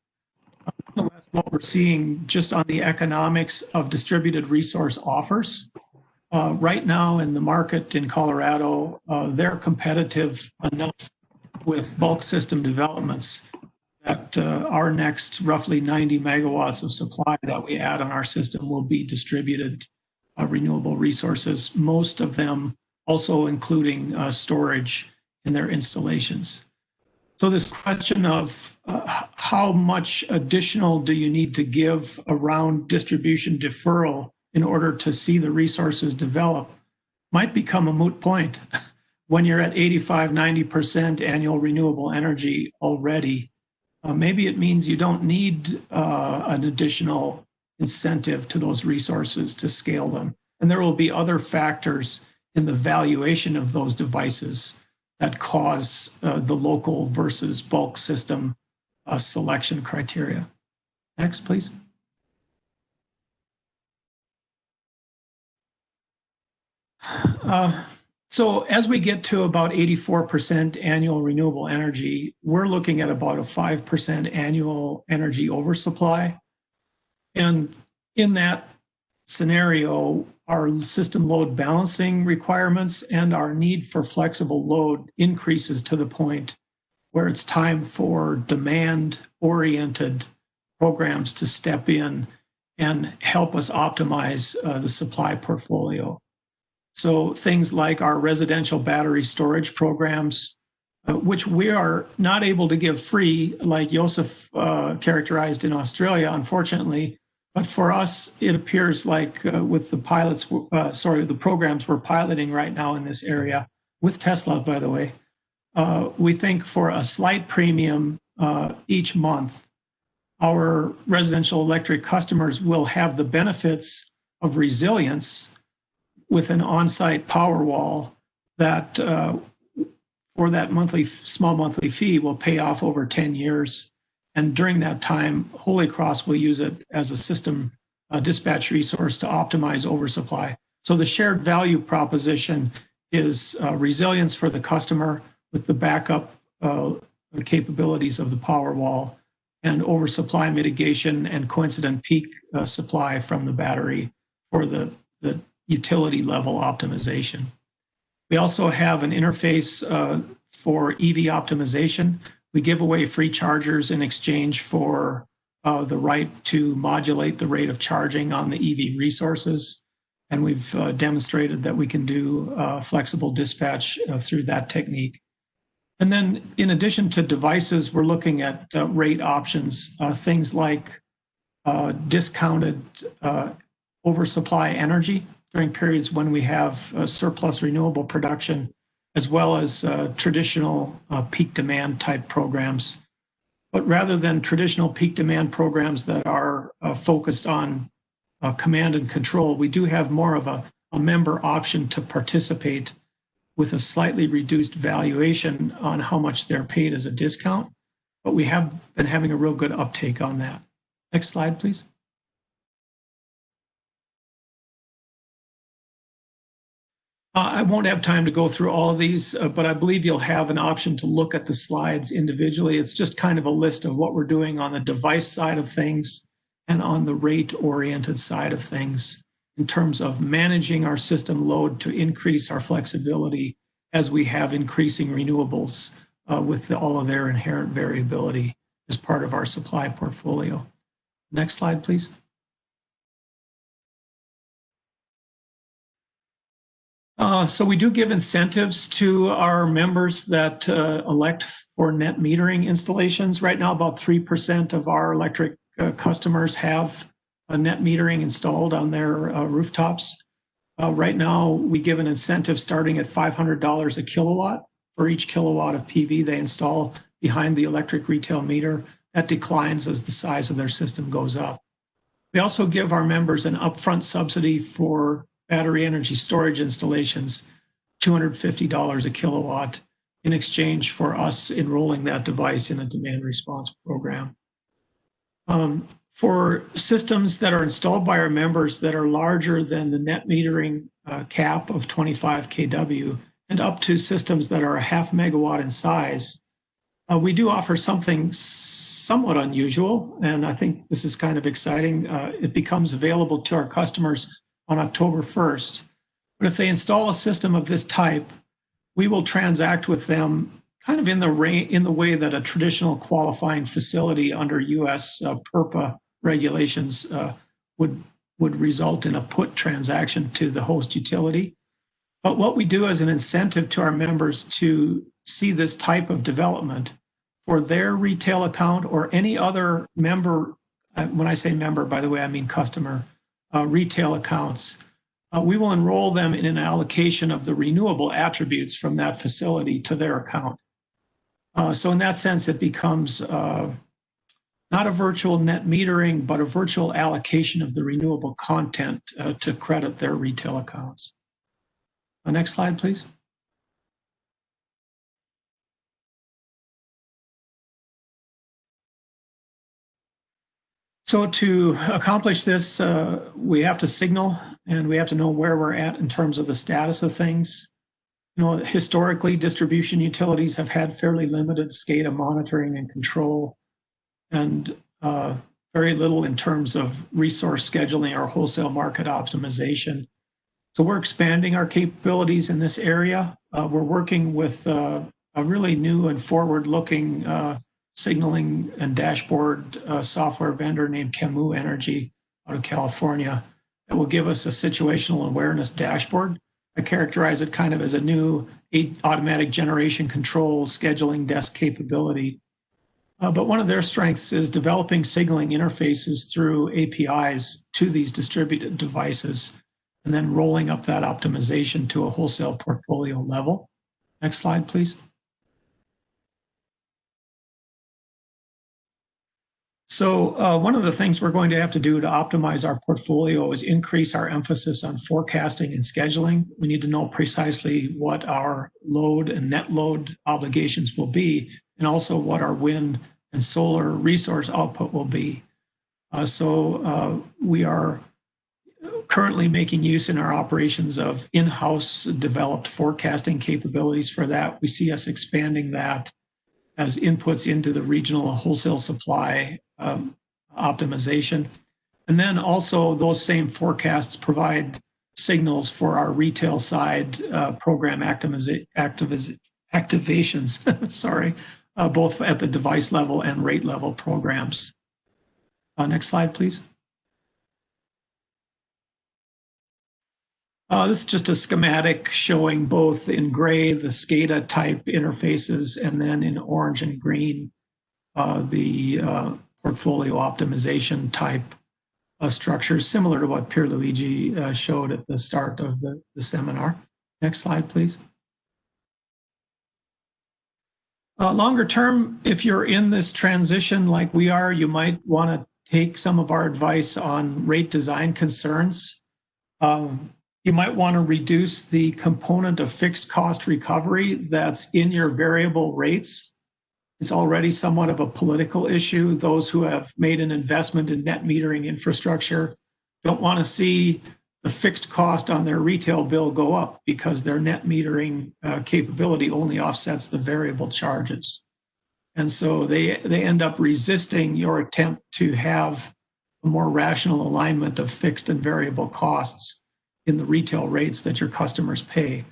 That's what we're seeing just on the economics of distributed resource offers. Right now in the market in Colorado, they're competitive enough with bulk system developments that our next roughly 90 megawatts of supply that we add on our system will be distributed renewable resources, most of them also including storage in their installations. So this question of how much additional do you need to give around distribution deferral in order to see the resources develop might become a moot point when you're at 85, 90% annual renewable energy already. Maybe it means you don't need an additional incentive to those resources to scale them. And there will be other factors in the valuation of those devices that cause the local versus bulk system selection criteria. Next, please. So as we get to about 84% annual renewable energy, we're looking at about a 5% annual energy oversupply. And in that scenario, our system load balancing requirements and our need for flexible load increases to the point where it's time for demand-oriented programs to step in and help us optimize the supply portfolio. So things like our residential battery storage programs, which we are not able to give free, like Joseph characterized in Australia, unfortunately. But for us, it appears like with the the programs we're piloting right now in this area, with Tesla, by the way, we think for a slight premium each month, our residential electric customers will have the benefits of resilience with an on-site power wall that for that small monthly fee will pay off over 10 years. And during that time, Holy Cross will use it as a system dispatch resource to optimize oversupply. So the shared value proposition is resilience for the customer with the backup capabilities of the power wall and oversupply mitigation and coincident peak supply from the battery for the utility level optimization. We also have an interface for EV optimization. We give away free chargers in exchange for the right to modulate the rate of charging on the EV resources. And we've demonstrated that we can do flexible dispatch through that technique. And then in addition to devices, we're looking at rate options, things like discounted oversupply energy during periods when we have surplus renewable production, as well as traditional peak demand type programs. But rather than traditional peak demand programs that are focused on command and control, we do have more of a member option to participate with a slightly reduced valuation on how much they're paid as a discount. But we have been having a real good uptake on that. Next slide, please. I won't have time to go through all of these, but I believe you'll have an option to look at the slides individually. It's just kind of a list of what we're doing on the device side of things and on the rate-oriented side of things in terms of managing our system load to increase our flexibility as we have increasing renewables with all of their inherent variability as part of our supply portfolio. Next slide, please. So we do give incentives to our members that elect for net metering installations. Right now, about 3% of our electric customers have a net metering installed on their rooftops. Right now, we give an incentive starting at $500 a kilowatt for each kilowatt of PV they install behind the electric retail meter. That declines as the size of their system goes up. We also give our members an upfront subsidy for battery energy storage installations, $250 a kilowatt, in exchange for us enrolling that device in a demand response program. For systems that are installed by our members that are larger than the net metering cap of 25 kW and up to systems that are a 0.5 megawatt in size, we do offer something somewhat unusual, and I think this is kind of exciting. It becomes available to our customers on October 1st. But if they install a system of this type, we will transact with them kind of in the way that a traditional qualifying facility under US PERPA regulations would result in a put transaction to the host utility. But what we do as an incentive to our members to see this type of development for their retail account or any other member, when I say member, by the way, I mean customer, retail accounts, we will enroll them in an allocation of the renewable attributes from that facility to their account. So in that sense, it becomes not a virtual net metering, but a virtual allocation of the renewable content to credit their retail accounts. Next slide, please. So to accomplish this, we have to signal and we have to know where we're at in terms of the status of things. You know, historically, distribution utilities have had fairly limited SCADA monitoring and control, and very little in terms of resource scheduling or wholesale market optimization. So we're expanding our capabilities in this area. We're working with a really new and forward-looking signaling and dashboard software vendor named Camus Energy out of California that will give us a situational awareness dashboard. I characterize it kind of as a new automatic generation control scheduling desk capability. But one of their strengths is developing signaling interfaces through APIs to these distributed devices and then rolling up that optimization to a wholesale portfolio level. Next slide, please. So one of the things we're going to have to do to optimize our portfolio is increase our emphasis on forecasting and scheduling. We need to know precisely what our load and net load obligations will be, and also what our wind and solar resource output will be. We are currently making use in our operations of in-house developed forecasting capabilities for that. We see us expanding that as inputs into the regional wholesale supply optimization. And then also those same forecasts provide signals for our retail side program activations, sorry, both at the device level and rate level programs. Next slide, please. This is just a schematic showing both in gray the SCADA type interfaces, and then in orange and green the portfolio optimization type structures, similar to what Pierluigi showed at the start of the seminar. Next slide, please. Longer term, if you're in this transition like we are, you might want to take some of our advice on rate design concerns. You might want to reduce the component of fixed cost recovery that's in your variable rates. It's already somewhat of a political issue. Those who have made an investment in net metering infrastructure don't want to see the fixed cost on their retail bill go up because their net metering capability only offsets the variable charges. And so they end up resisting your attempt to have a more rational alignment of fixed and variable costs in the retail rates that your customers pay.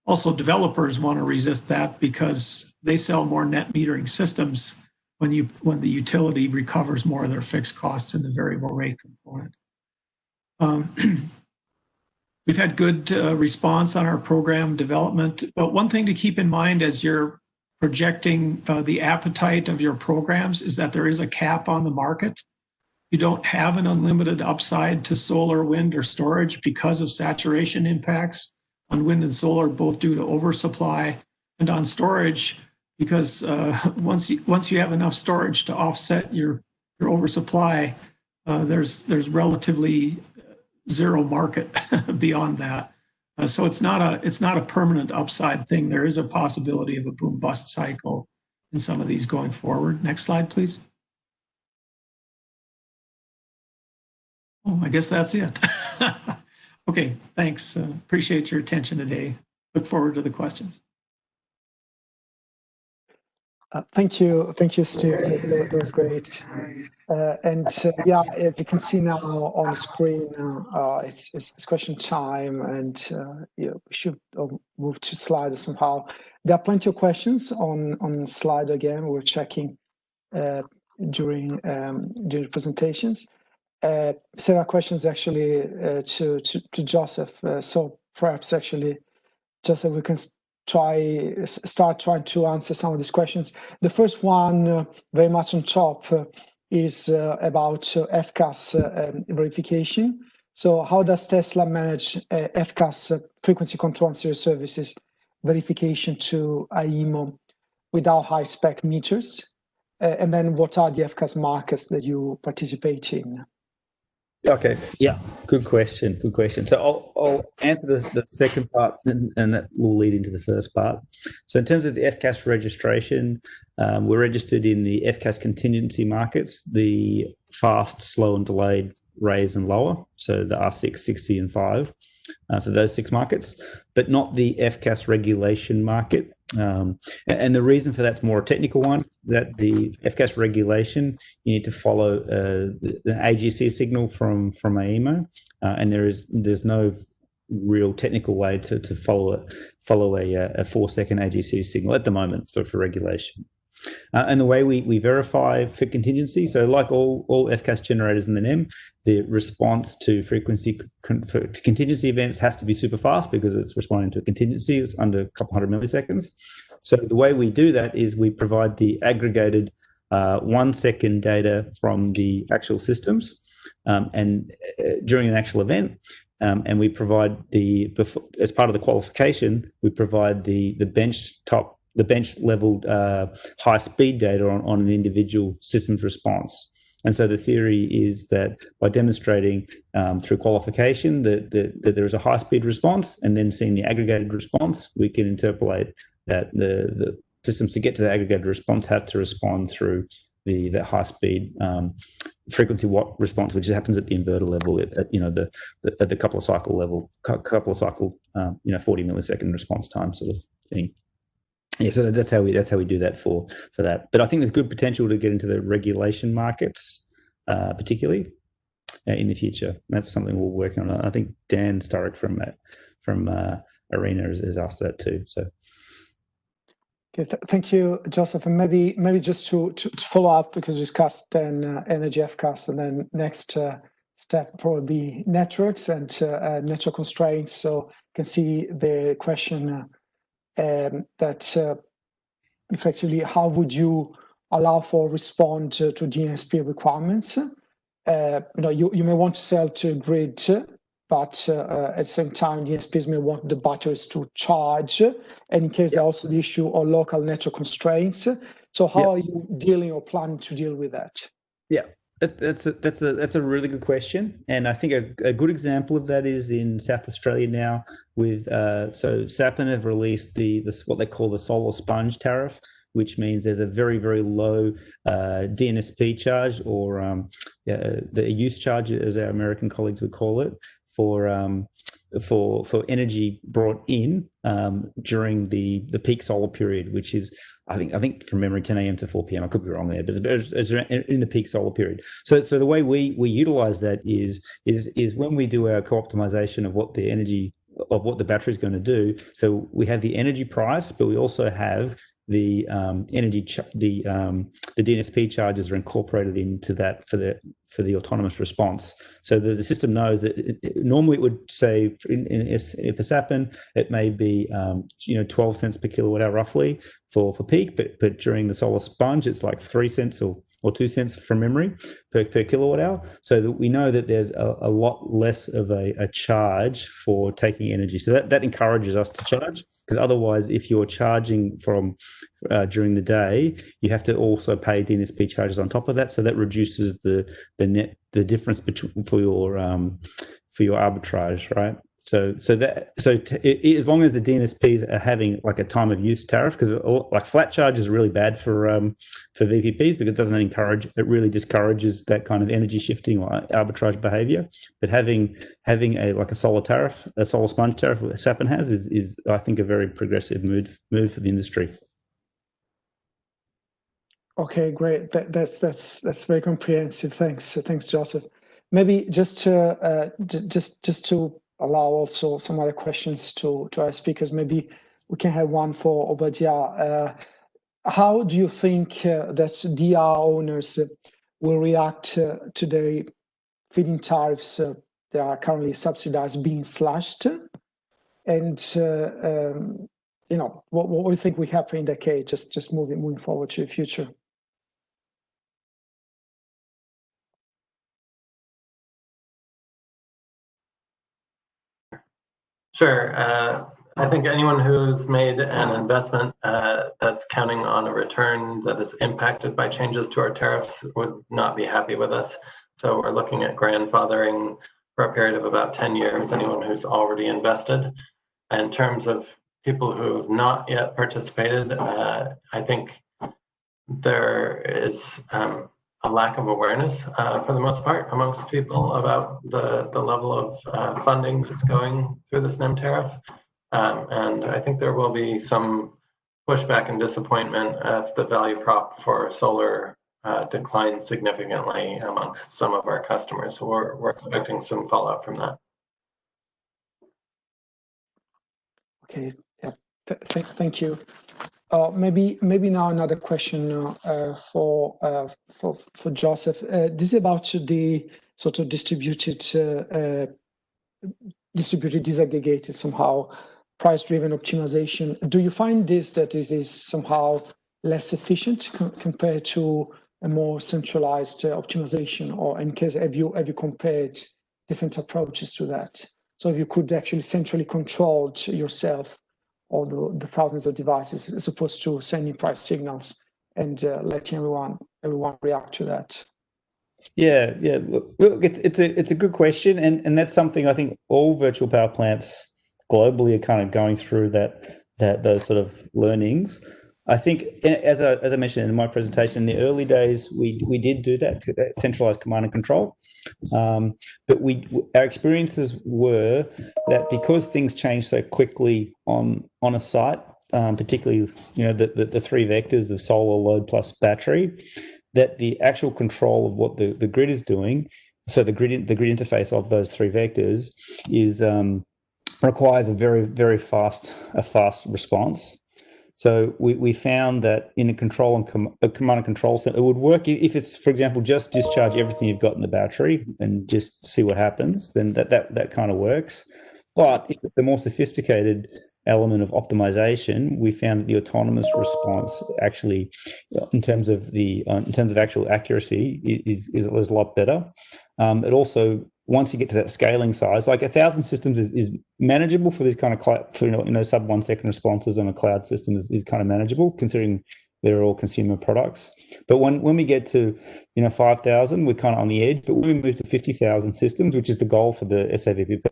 Also, developers want to resist that because they sell more net metering systems when the utility recovers more of their fixed costs in the variable rate component. We've had good response on our program development, but one thing to keep in mind as you're projecting the appetite of your programs is that there is a cap on the market. You don't have an unlimited upside to solar, wind, or storage because of saturation impacts on wind and solar, both due to oversupply, and on storage because once you have enough storage to offset your oversupply, there's relatively zero market beyond that. So it's not a permanent upside thing. There is a possibility of a boom bust cycle in some of these going forward. Next slide, please. Oh, I guess that's it. Okay, thanks. Appreciate your attention today. Look forward to the questions. Thank you, Steve. That was great. Yeah, as you can see now on the screen, it's question time, and yeah, we should move to Slido somehow. There are plenty of questions on Slido. Again, we're checking during the presentations. Several questions actually to Joseph. So perhaps actually, Joseph, we can start trying to answer some of these questions. The first one, very much on top, is about FCAS verification. So how does Tesla manage FCAS frequency control and serious services verification to IEMO without high-spec meters? And then what are the FCAS markets that you participate in? Okay, yeah, good question. So I'll answer the second part, and that will lead into the first part. So in terms of the FCAS registration, we're registered in the FCAS contingency markets, the fast, slow, and delayed, raise, and lower, so the R6, 60, and 5. So those 6 markets, but not the FCAS regulation market. And the reason for that's more a technical one, that the FCAS regulation, you need to follow the AGC signal from AEMO, and there's no real technical way to follow a 4-second AGC signal at the moment for regulation. And the way we verify for contingency, so like all FCAS generators in the NEM, the response to contingency events has to be super fast because it's responding to a contingency. It's under a couple hundred milliseconds. So the way we do that is we provide the aggregated 1-second data from the actual systems and during an actual event. And we provide as part of the qualification, we provide the bench level high speed data on an individual system's response. And so the theory is that by demonstrating through qualification that there is a high speed response and then seeing the aggregated response, we can interpolate that the systems to get to the aggregated response have to respond through the high speed frequency watt response, which happens at the inverter level at the couple of cycle level, 40 millisecond response time sort of thing. Yeah, so that's how we do that for that. But I think there's good potential to get into the regulation markets, particularly in the future. That's something we're working on. I think Dan Sturrock from Arena has asked that too. So. Okay, thank you, Joseph. And maybe just to follow up, because we discussed then energy FCAS, and then next step probably networks and network constraints. So you can see the question that effectively, how would you allow for respond to DNSP requirements? You may want to sell to grid, but at the same time, DNSPs may want the batteries to charge. And in case there's also the issue of local network constraints. So how are you dealing or planning to deal with that? Yeah. That's a really good question, and I think a good example of that is in South Australia now. With so SAPN have released what they call the solar sponge tariff, which means there's a very, very low DNSP charge, or the use charge, as our American colleagues would call it, for energy brought in during the peak solar period, which is I think from memory 10 a.m. to 4 p.m. I could be wrong there, but it's in the peak solar period. So the way we utilize that is when we do our co-optimization of what the battery is going to do. So we have the energy price, but we also have the DNSP charges are incorporated into that for the autonomous response. So the system knows that normally it would say if a SAPN, it may be 12 cents per kilowatt hour roughly for peak, but during the solar sponge it's like 3 cents or 2 cents from memory per kilowatt hour. So that we know that there's a lot less of a charge for taking energy. So that encourages us to charge, because otherwise, if you're charging from during the day, you have to also pay DNSP charges on top of that. So that reduces the difference between your arbitrage, right? So as long as the DNSPs are having like a time of use tariff, because like flat charge is really bad for VPPs because it really discourages that kind of energy shifting or arbitrage behavior. But having a solar tariff, a solar sponge tariff, that Sapin has is I think a very progressive move for the industry. Okay, great. That's very comprehensive. Thanks, Joseph. Maybe just to allow also some other questions to our speakers. Maybe we can have one for Obadia. How do you think that DR owners will react to the feed-in tariffs that are currently subsidized being slashed? And what do you think will happen in that case? Just moving forward to the future. Sure. I think anyone who's made an investment that's counting on a return that is impacted by changes to our tariffs would not be happy with us. So we're looking at grandfathering for a period of about 10 years, anyone who's already invested. In terms of people who have not yet participated, I think there is a lack of awareness for the most part amongst people about the level of funding that's going through this NEM tariff. And I think there will be some pushback and disappointment if the value prop for solar declines significantly amongst some of our customers. So we're expecting some fallout from that. Okay, yeah, thank you. Maybe now another question for Joseph. This is about the sort of distributed disaggregated somehow price-driven optimization. Do you find that this is somehow less efficient compared to a more centralized optimization, or in case have you compared different approaches to that? So if you could actually centrally control yourself all the thousands of devices as opposed to sending price signals and letting everyone react to that. Yeah. Look, it's a good question, and that's something I think all virtual power plants globally are kind of going through those sort of learnings. I think, as I mentioned in my presentation, in the early days, we did do that, centralized command and control. But our experiences were that because things change so quickly on a site, particularly the three vectors of solar, load plus battery, that the actual control of what the grid is doing, so the grid interface of those three vectors is requires a very, very fast response. So we found that in a command and control center, it would work if it's, for example, just discharge everything you've got in the battery and just see what happens. Then that kind of works. But if the more sophisticated element of optimization, we found that the autonomous response actually, in terms of actual accuracy, is a lot better. It also, once you get to that scaling size, like 1,000 systems is manageable for these kind of sub 1 second responses on a cloud system is kind of manageable, considering they're all consumer products. But when we get to 5,000, we're kind of on the edge. But when we move to 50,000 systems, which is the goal for the SAVPP,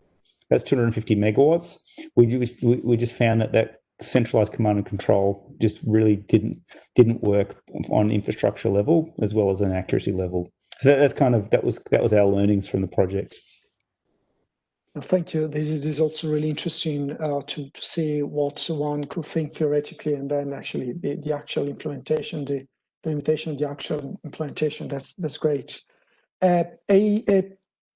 that's 250 megawatts. We just found that centralized command and control just really didn't work on infrastructure level as well as an accuracy level. So that was our learnings from the project. Thank you. This is also really interesting to see what one could think theoretically, and then actually the actual implementation, the implementation of the actual implementation. That's great. A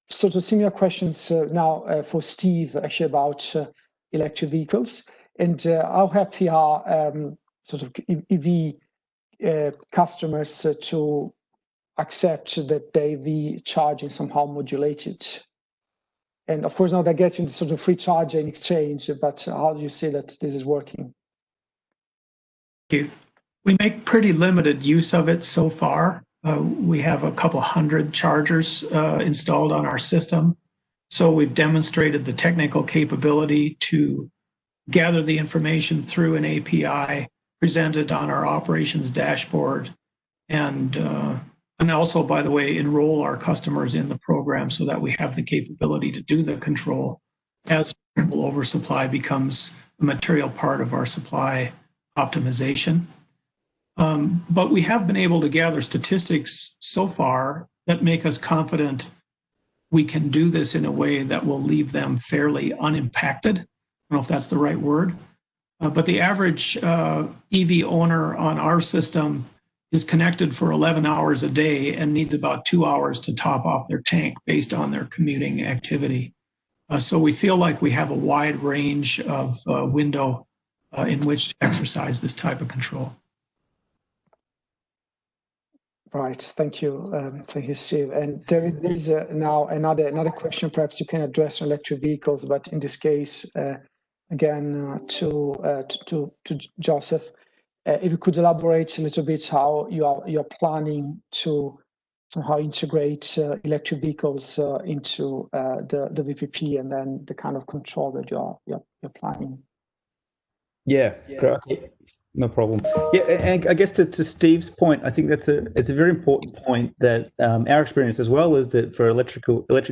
sort of similar questions now for Steve, actually, about electric vehicles, and how happy are sort of EV customers to accept that the EV charging somehow modulated. And of course, now they're getting sort of free charging exchange, but how do you see that this is working? Thank you. We make pretty limited use of it so far. We have a couple hundred chargers installed on our system. So we've demonstrated the technical capability to gather the information through an API presented on our operations dashboard and And also, by the way, enroll our customers in the program so that we have the capability to do the control as oversupply becomes a material part of our supply optimization. But we have been able to gather statistics so far that make us confident we can do this in a way that will leave them fairly unimpacted. I don't know if that's the right word. But the average EV owner on our system is connected for 11 hours a day and needs about 2 hours to top off their tank based on their commuting activity. So we feel like we have a wide range of window in which to exercise this type of control. Right, thank you, Steve. And there is now another question. Perhaps you can address on electric vehicles, but in this case, again to Joseph, if you could elaborate a little bit how you're planning to somehow integrate electric vehicles into the VPP, and then the kind of control that you're planning. Yeah, okay. No problem. Yeah, and I guess to Steve's point, I think it's a very important point that our experience as well is that for electric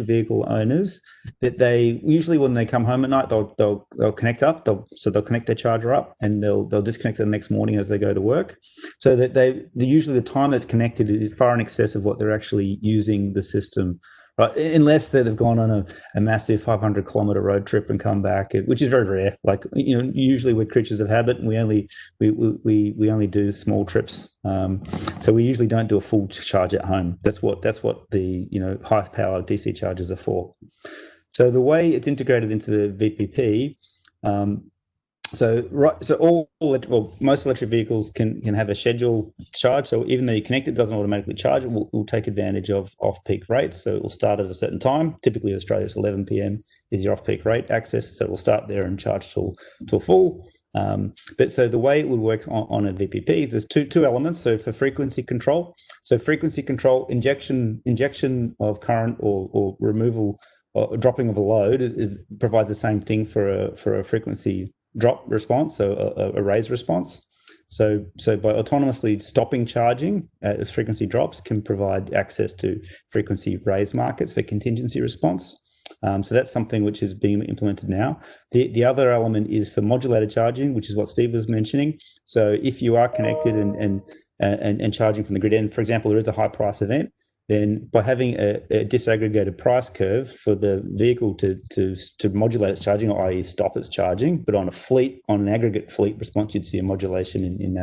vehicle owners, that they usually when they come home at night they'll connect up, they'll connect their charger up and they'll disconnect it the next morning as they go to work, so that usually the time that's connected is far in excess of what they're actually using the system. Right, unless they've gone on a massive 500-kilometer road trip and come back, which is very rare. Like, you know, usually we're creatures of habit, and we only do small trips. So we usually don't do a full charge at home. That's what the high power DC chargers are for. So the way it's integrated into the VPP. Most electric vehicles can have a scheduled charge. So even though you connect, it doesn't automatically charge. It will take advantage of off-peak rates. So it will start at a certain time. Typically, in Australia, it's 11 p.m. is your off-peak rate access. So it will start there and charge till full. But so the way it would work on a VPP, there's two elements. So for frequency control, injection of current or removal or dropping of a load provides the same thing for a frequency drop response, so a raise response. So by autonomously stopping charging as frequency drops can provide access to frequency raise markets for contingency response. So that's something which is being implemented now. The other element is for modulated charging, which is what Steve was mentioning. So if you are connected and charging from the grid, and for example, there is a high price event, then by having a disaggregated price curve for the vehicle to modulate its charging, or i.e. stop its charging, but on an aggregate fleet response, you'd see a modulation in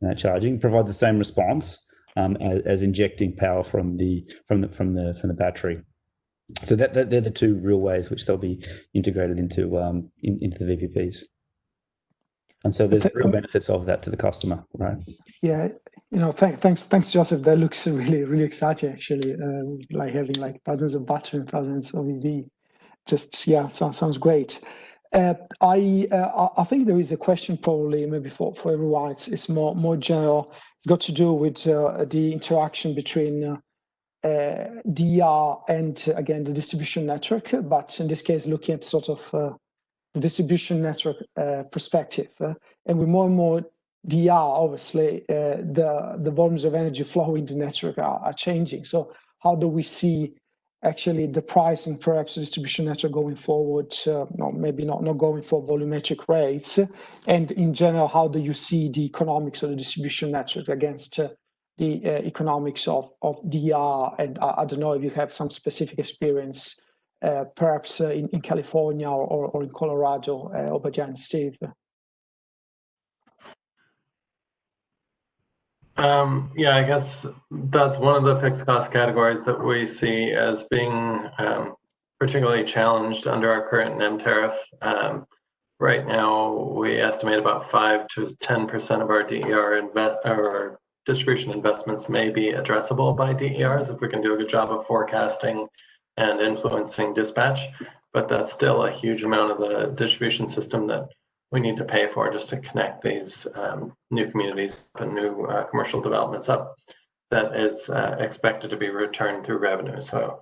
that charging, provides the same response as injecting power from the battery. So they're the two real ways which they'll be integrated into the VPPs. And so there's real benefits of that to the customer, right? Yeah, thanks, Joseph. That looks really, really exciting, actually. Like having like thousands of battery and thousands of EV. Sounds great. I think there is a question probably maybe for everyone. It's more general. It's got to do with the interaction between DER and again the distribution network, but in this case looking at sort of the distribution network perspective, and with more and more DER, obviously the volumes of energy flowing in the network are changing. So how do we see actually the pricing, perhaps the distribution network going forward? Maybe not going for volumetric rates, and in general, how do you see the economics of the distribution network against the economics of DER? And I don't know if you have some specific experience, perhaps in California or in Colorado, over there, Steve. I guess that's one of the fixed cost categories that we see as being particularly challenged under our current NEM tariff. Right now, we estimate about 5 to 10% of our DER or distribution investments may be addressable by DERs if we can do a good job of forecasting and influencing dispatch. But that's still a huge amount of the distribution system that we need to pay for just to connect these new communities and new commercial developments up, that is expected to be returned through revenue. So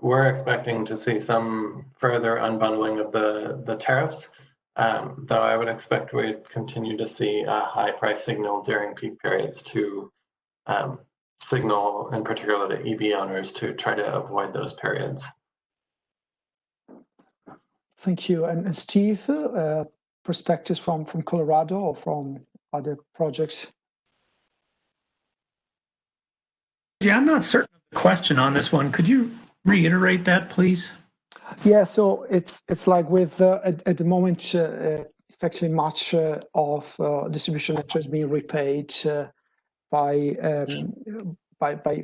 we're expecting to see some further unbundling of the tariffs, though I would expect we'd continue to see a high price signal during peak periods to signal, in particular to EV owners, to try to avoid those periods. Thank you. And Steve, perspectives from Colorado or from other projects? Yeah, I'm not certain of the question on this one. Could you reiterate that, please? Yeah, so it's like with at the moment, effectively much of distribution networks being repaid by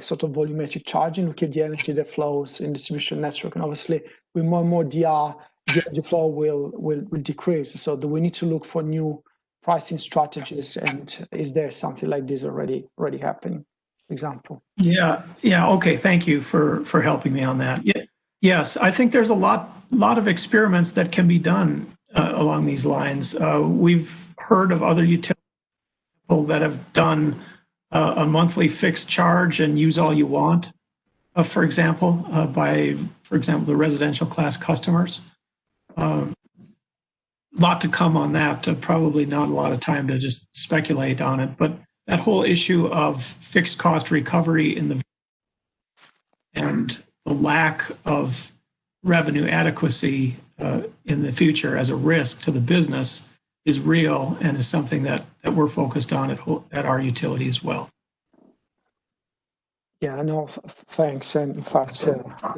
sort of volumetric charging. Look at the energy that flows in distribution network, and obviously with more and more DR, the energy flow will decrease. So do we need to look for new pricing strategies, and is there something like this already happening, for example? Yeah. Okay. Thank you for helping me on that. Yeah. Yes, I think there's a lot of experiments that can be done along these lines. We've heard of other utilities that have done a monthly fixed charge and use all you want, for example, the residential class customers. Lot to come on that. Probably not a lot of time to just speculate on it, but that whole issue of fixed cost recovery and the lack of revenue adequacy in the future as a risk to the business is real and is something that we're focused on at our utility as well. Yeah, no, thanks. And in fact,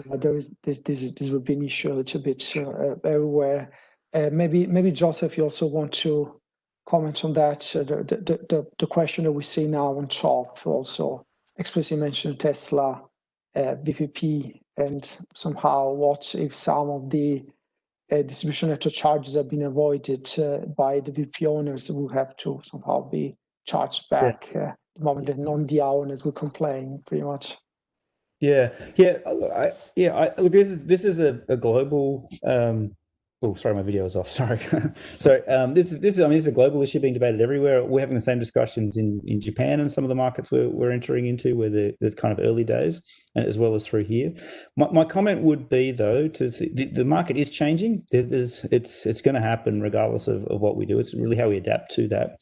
there is this would be an issue a little bit everywhere. Maybe Joseph, you also want to comment on that. The question that we see now on top also explicitly mentioned Tesla, VPP, and somehow what if some of the distribution network charges have been avoided by the VPP owners who have to somehow be charged back the moment the non-DR owners will complain, pretty much. Look, this is a global. Oh, sorry, my video is off. Sorry. So this is a global issue being debated everywhere. We're having the same discussions in Japan and some of the markets we're entering into, where there's kind of early days, and as well as through here. My comment would be though, the market is changing. It's going to happen regardless of what we do. It's really how we adapt to that.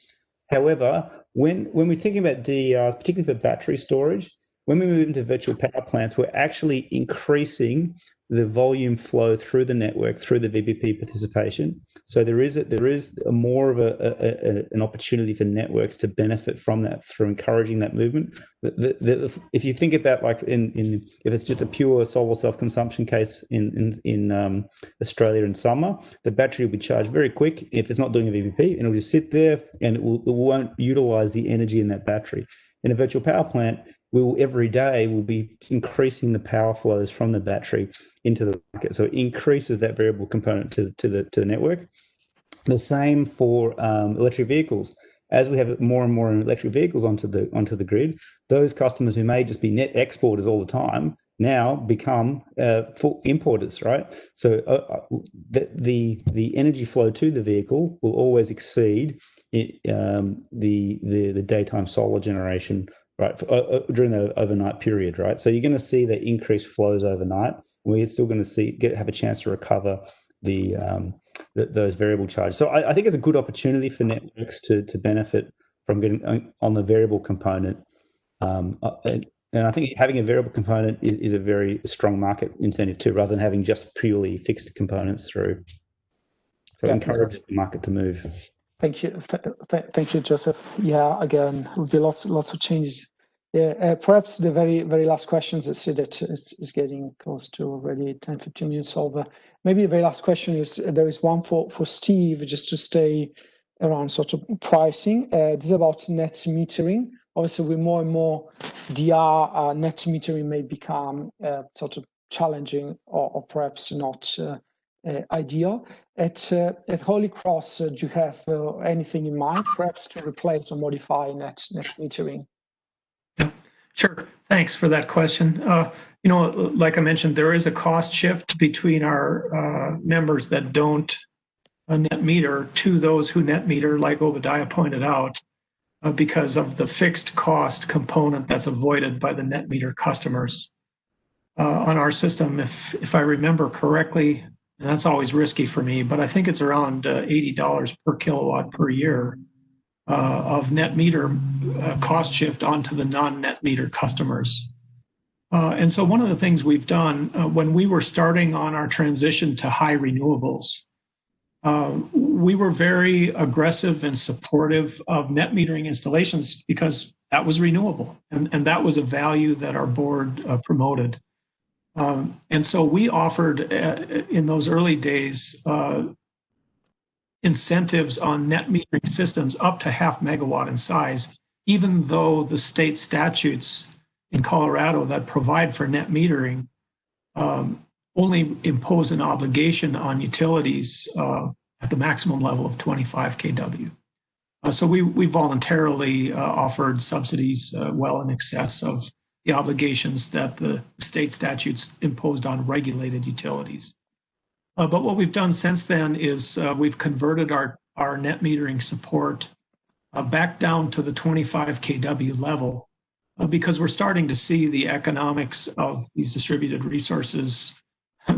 However, when we're thinking about DERs, particularly for battery storage, when we move into virtual power plants, we're actually increasing the volume flow through the network, through the VPP participation. So there is more of an opportunity for networks to benefit from that through encouraging that movement. If you think about like if it's just a pure solar self-consumption case in Australia in summer, the battery will be charged very quick if it's not doing a VPP, and it'll just sit there and it won't utilize the energy in that battery. In a virtual power plant, every day we'll be increasing the power flows from the battery into the market. So it increases that variable component to the network. The same for electric vehicles. As we have more and more electric vehicles onto the grid, those customers who may just be net exporters all the time now become full importers, right? So the energy flow to the vehicle will always exceed the daytime solar generation, right, during the overnight period, right? So you're going to see the increased flows overnight. We're still going to have a chance to recover those variable charges. So I think it's a good opportunity for networks to benefit from getting on the variable component. And I think having a variable component is a very strong market incentive too, rather than having just purely fixed components through. So it encourages the market to move. Thank you. Thank you, Joseph. Yeah, again, will be lots of changes. Yeah, perhaps the very last questions. I see that it's getting close to already 10-15 minutes over. Maybe the very last question is, there is one for Steve, just to stay around sort of pricing. This is about net metering. Obviously, with more and more DR, net metering may become sort of challenging or perhaps not ideal. At Holy Cross, do you have anything in mind, perhaps to replace or modify net metering? Yeah, sure. Thanks for that question. Like I mentioned, there is a cost shift between our members that don't net meter to those who net meter, like Obadiah pointed out, because of the fixed cost component that's avoided by the net meter customers. On our system, if I remember correctly, and that's always risky for me, but I think it's around $80 per kilowatt per year of net meter cost shift onto the non-net meter customers. And so one of the things we've done when we were starting on our transition to high renewables, we were very aggressive and supportive of net metering installations because that was renewable and that was a value that our board promoted. And so we offered in those early days incentives on net metering systems up to 0.5 megawatt in size, even though the state statutes in Colorado that provide for net metering only impose an obligation on utilities at the maximum level of 25 kW. So we voluntarily offered subsidies well in excess of the obligations that the state statutes imposed on regulated utilities. But what we've done since then is we've converted our net metering support back down to the 25 kW level because we're starting to see the economics of these distributed resources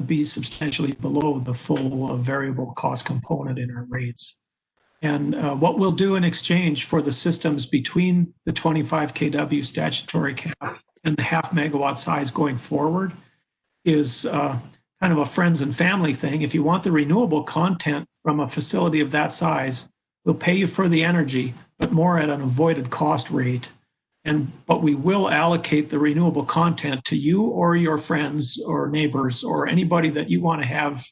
be substantially below the full variable cost component in our rates. And what we'll do in exchange for the systems between the 25 kW statutory cap and the 0.5 megawatt size going forward is kind of a friends and family thing. If you want the renewable content from a facility of that size, we'll pay you for the energy, but more at an avoided cost rate. But we will allocate the renewable content to you or your friends or neighbors or anybody that you want to have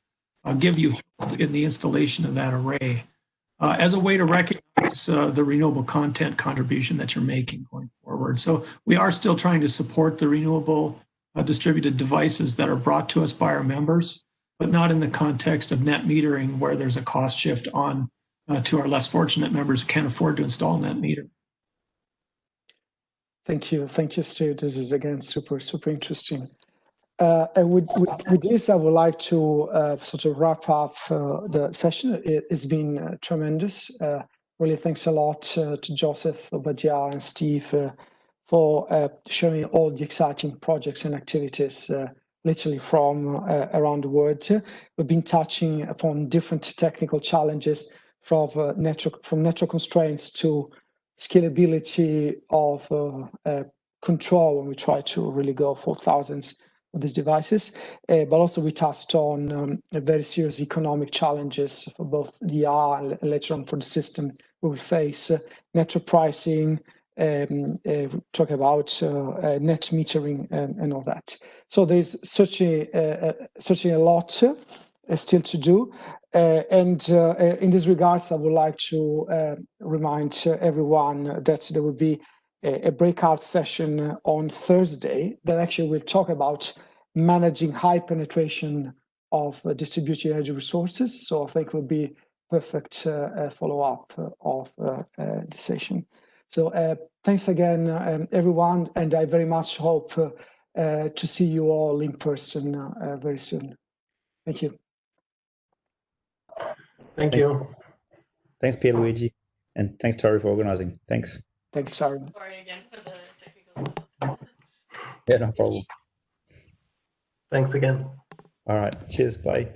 give you help in the installation of that array as a way to recognize the renewable content contribution that you're making going forward. So we are still trying to support the renewable distributed devices that are brought to us by our members, but not in the context of net metering where there's a cost shift on to our less fortunate members who can't afford to install net meter. Thank you, Stu. This is again super interesting. And with this, I would like to sort of wrap up the session. It's been tremendous. Really, thanks a lot to Joseph, Obadiah, and Steve for sharing all the exciting projects and activities, literally from around the world. We've been touching upon different technical challenges from network constraints to scalability of control when we try to really go for thousands of these devices. But also we touched on very serious economic challenges for both DR and later on for the system we will face, network pricing, talk about net metering and all that. So there's certainly a lot still to do. And in this regards, I would like to remind everyone that there will be a breakout session on Thursday that actually will talk about managing high penetration of distributed energy resources. So I think it will be perfect follow-up of the session. So thanks again, everyone, and I very much hope to see you all in person very soon. Thank you. Thank you. Thanks, Pierluigi, and thanks, Tori, for organizing. Thanks. Thanks, Sharon. Sorry again for the technical. Yeah, no problem. Thanks again. All right. Cheers. Bye.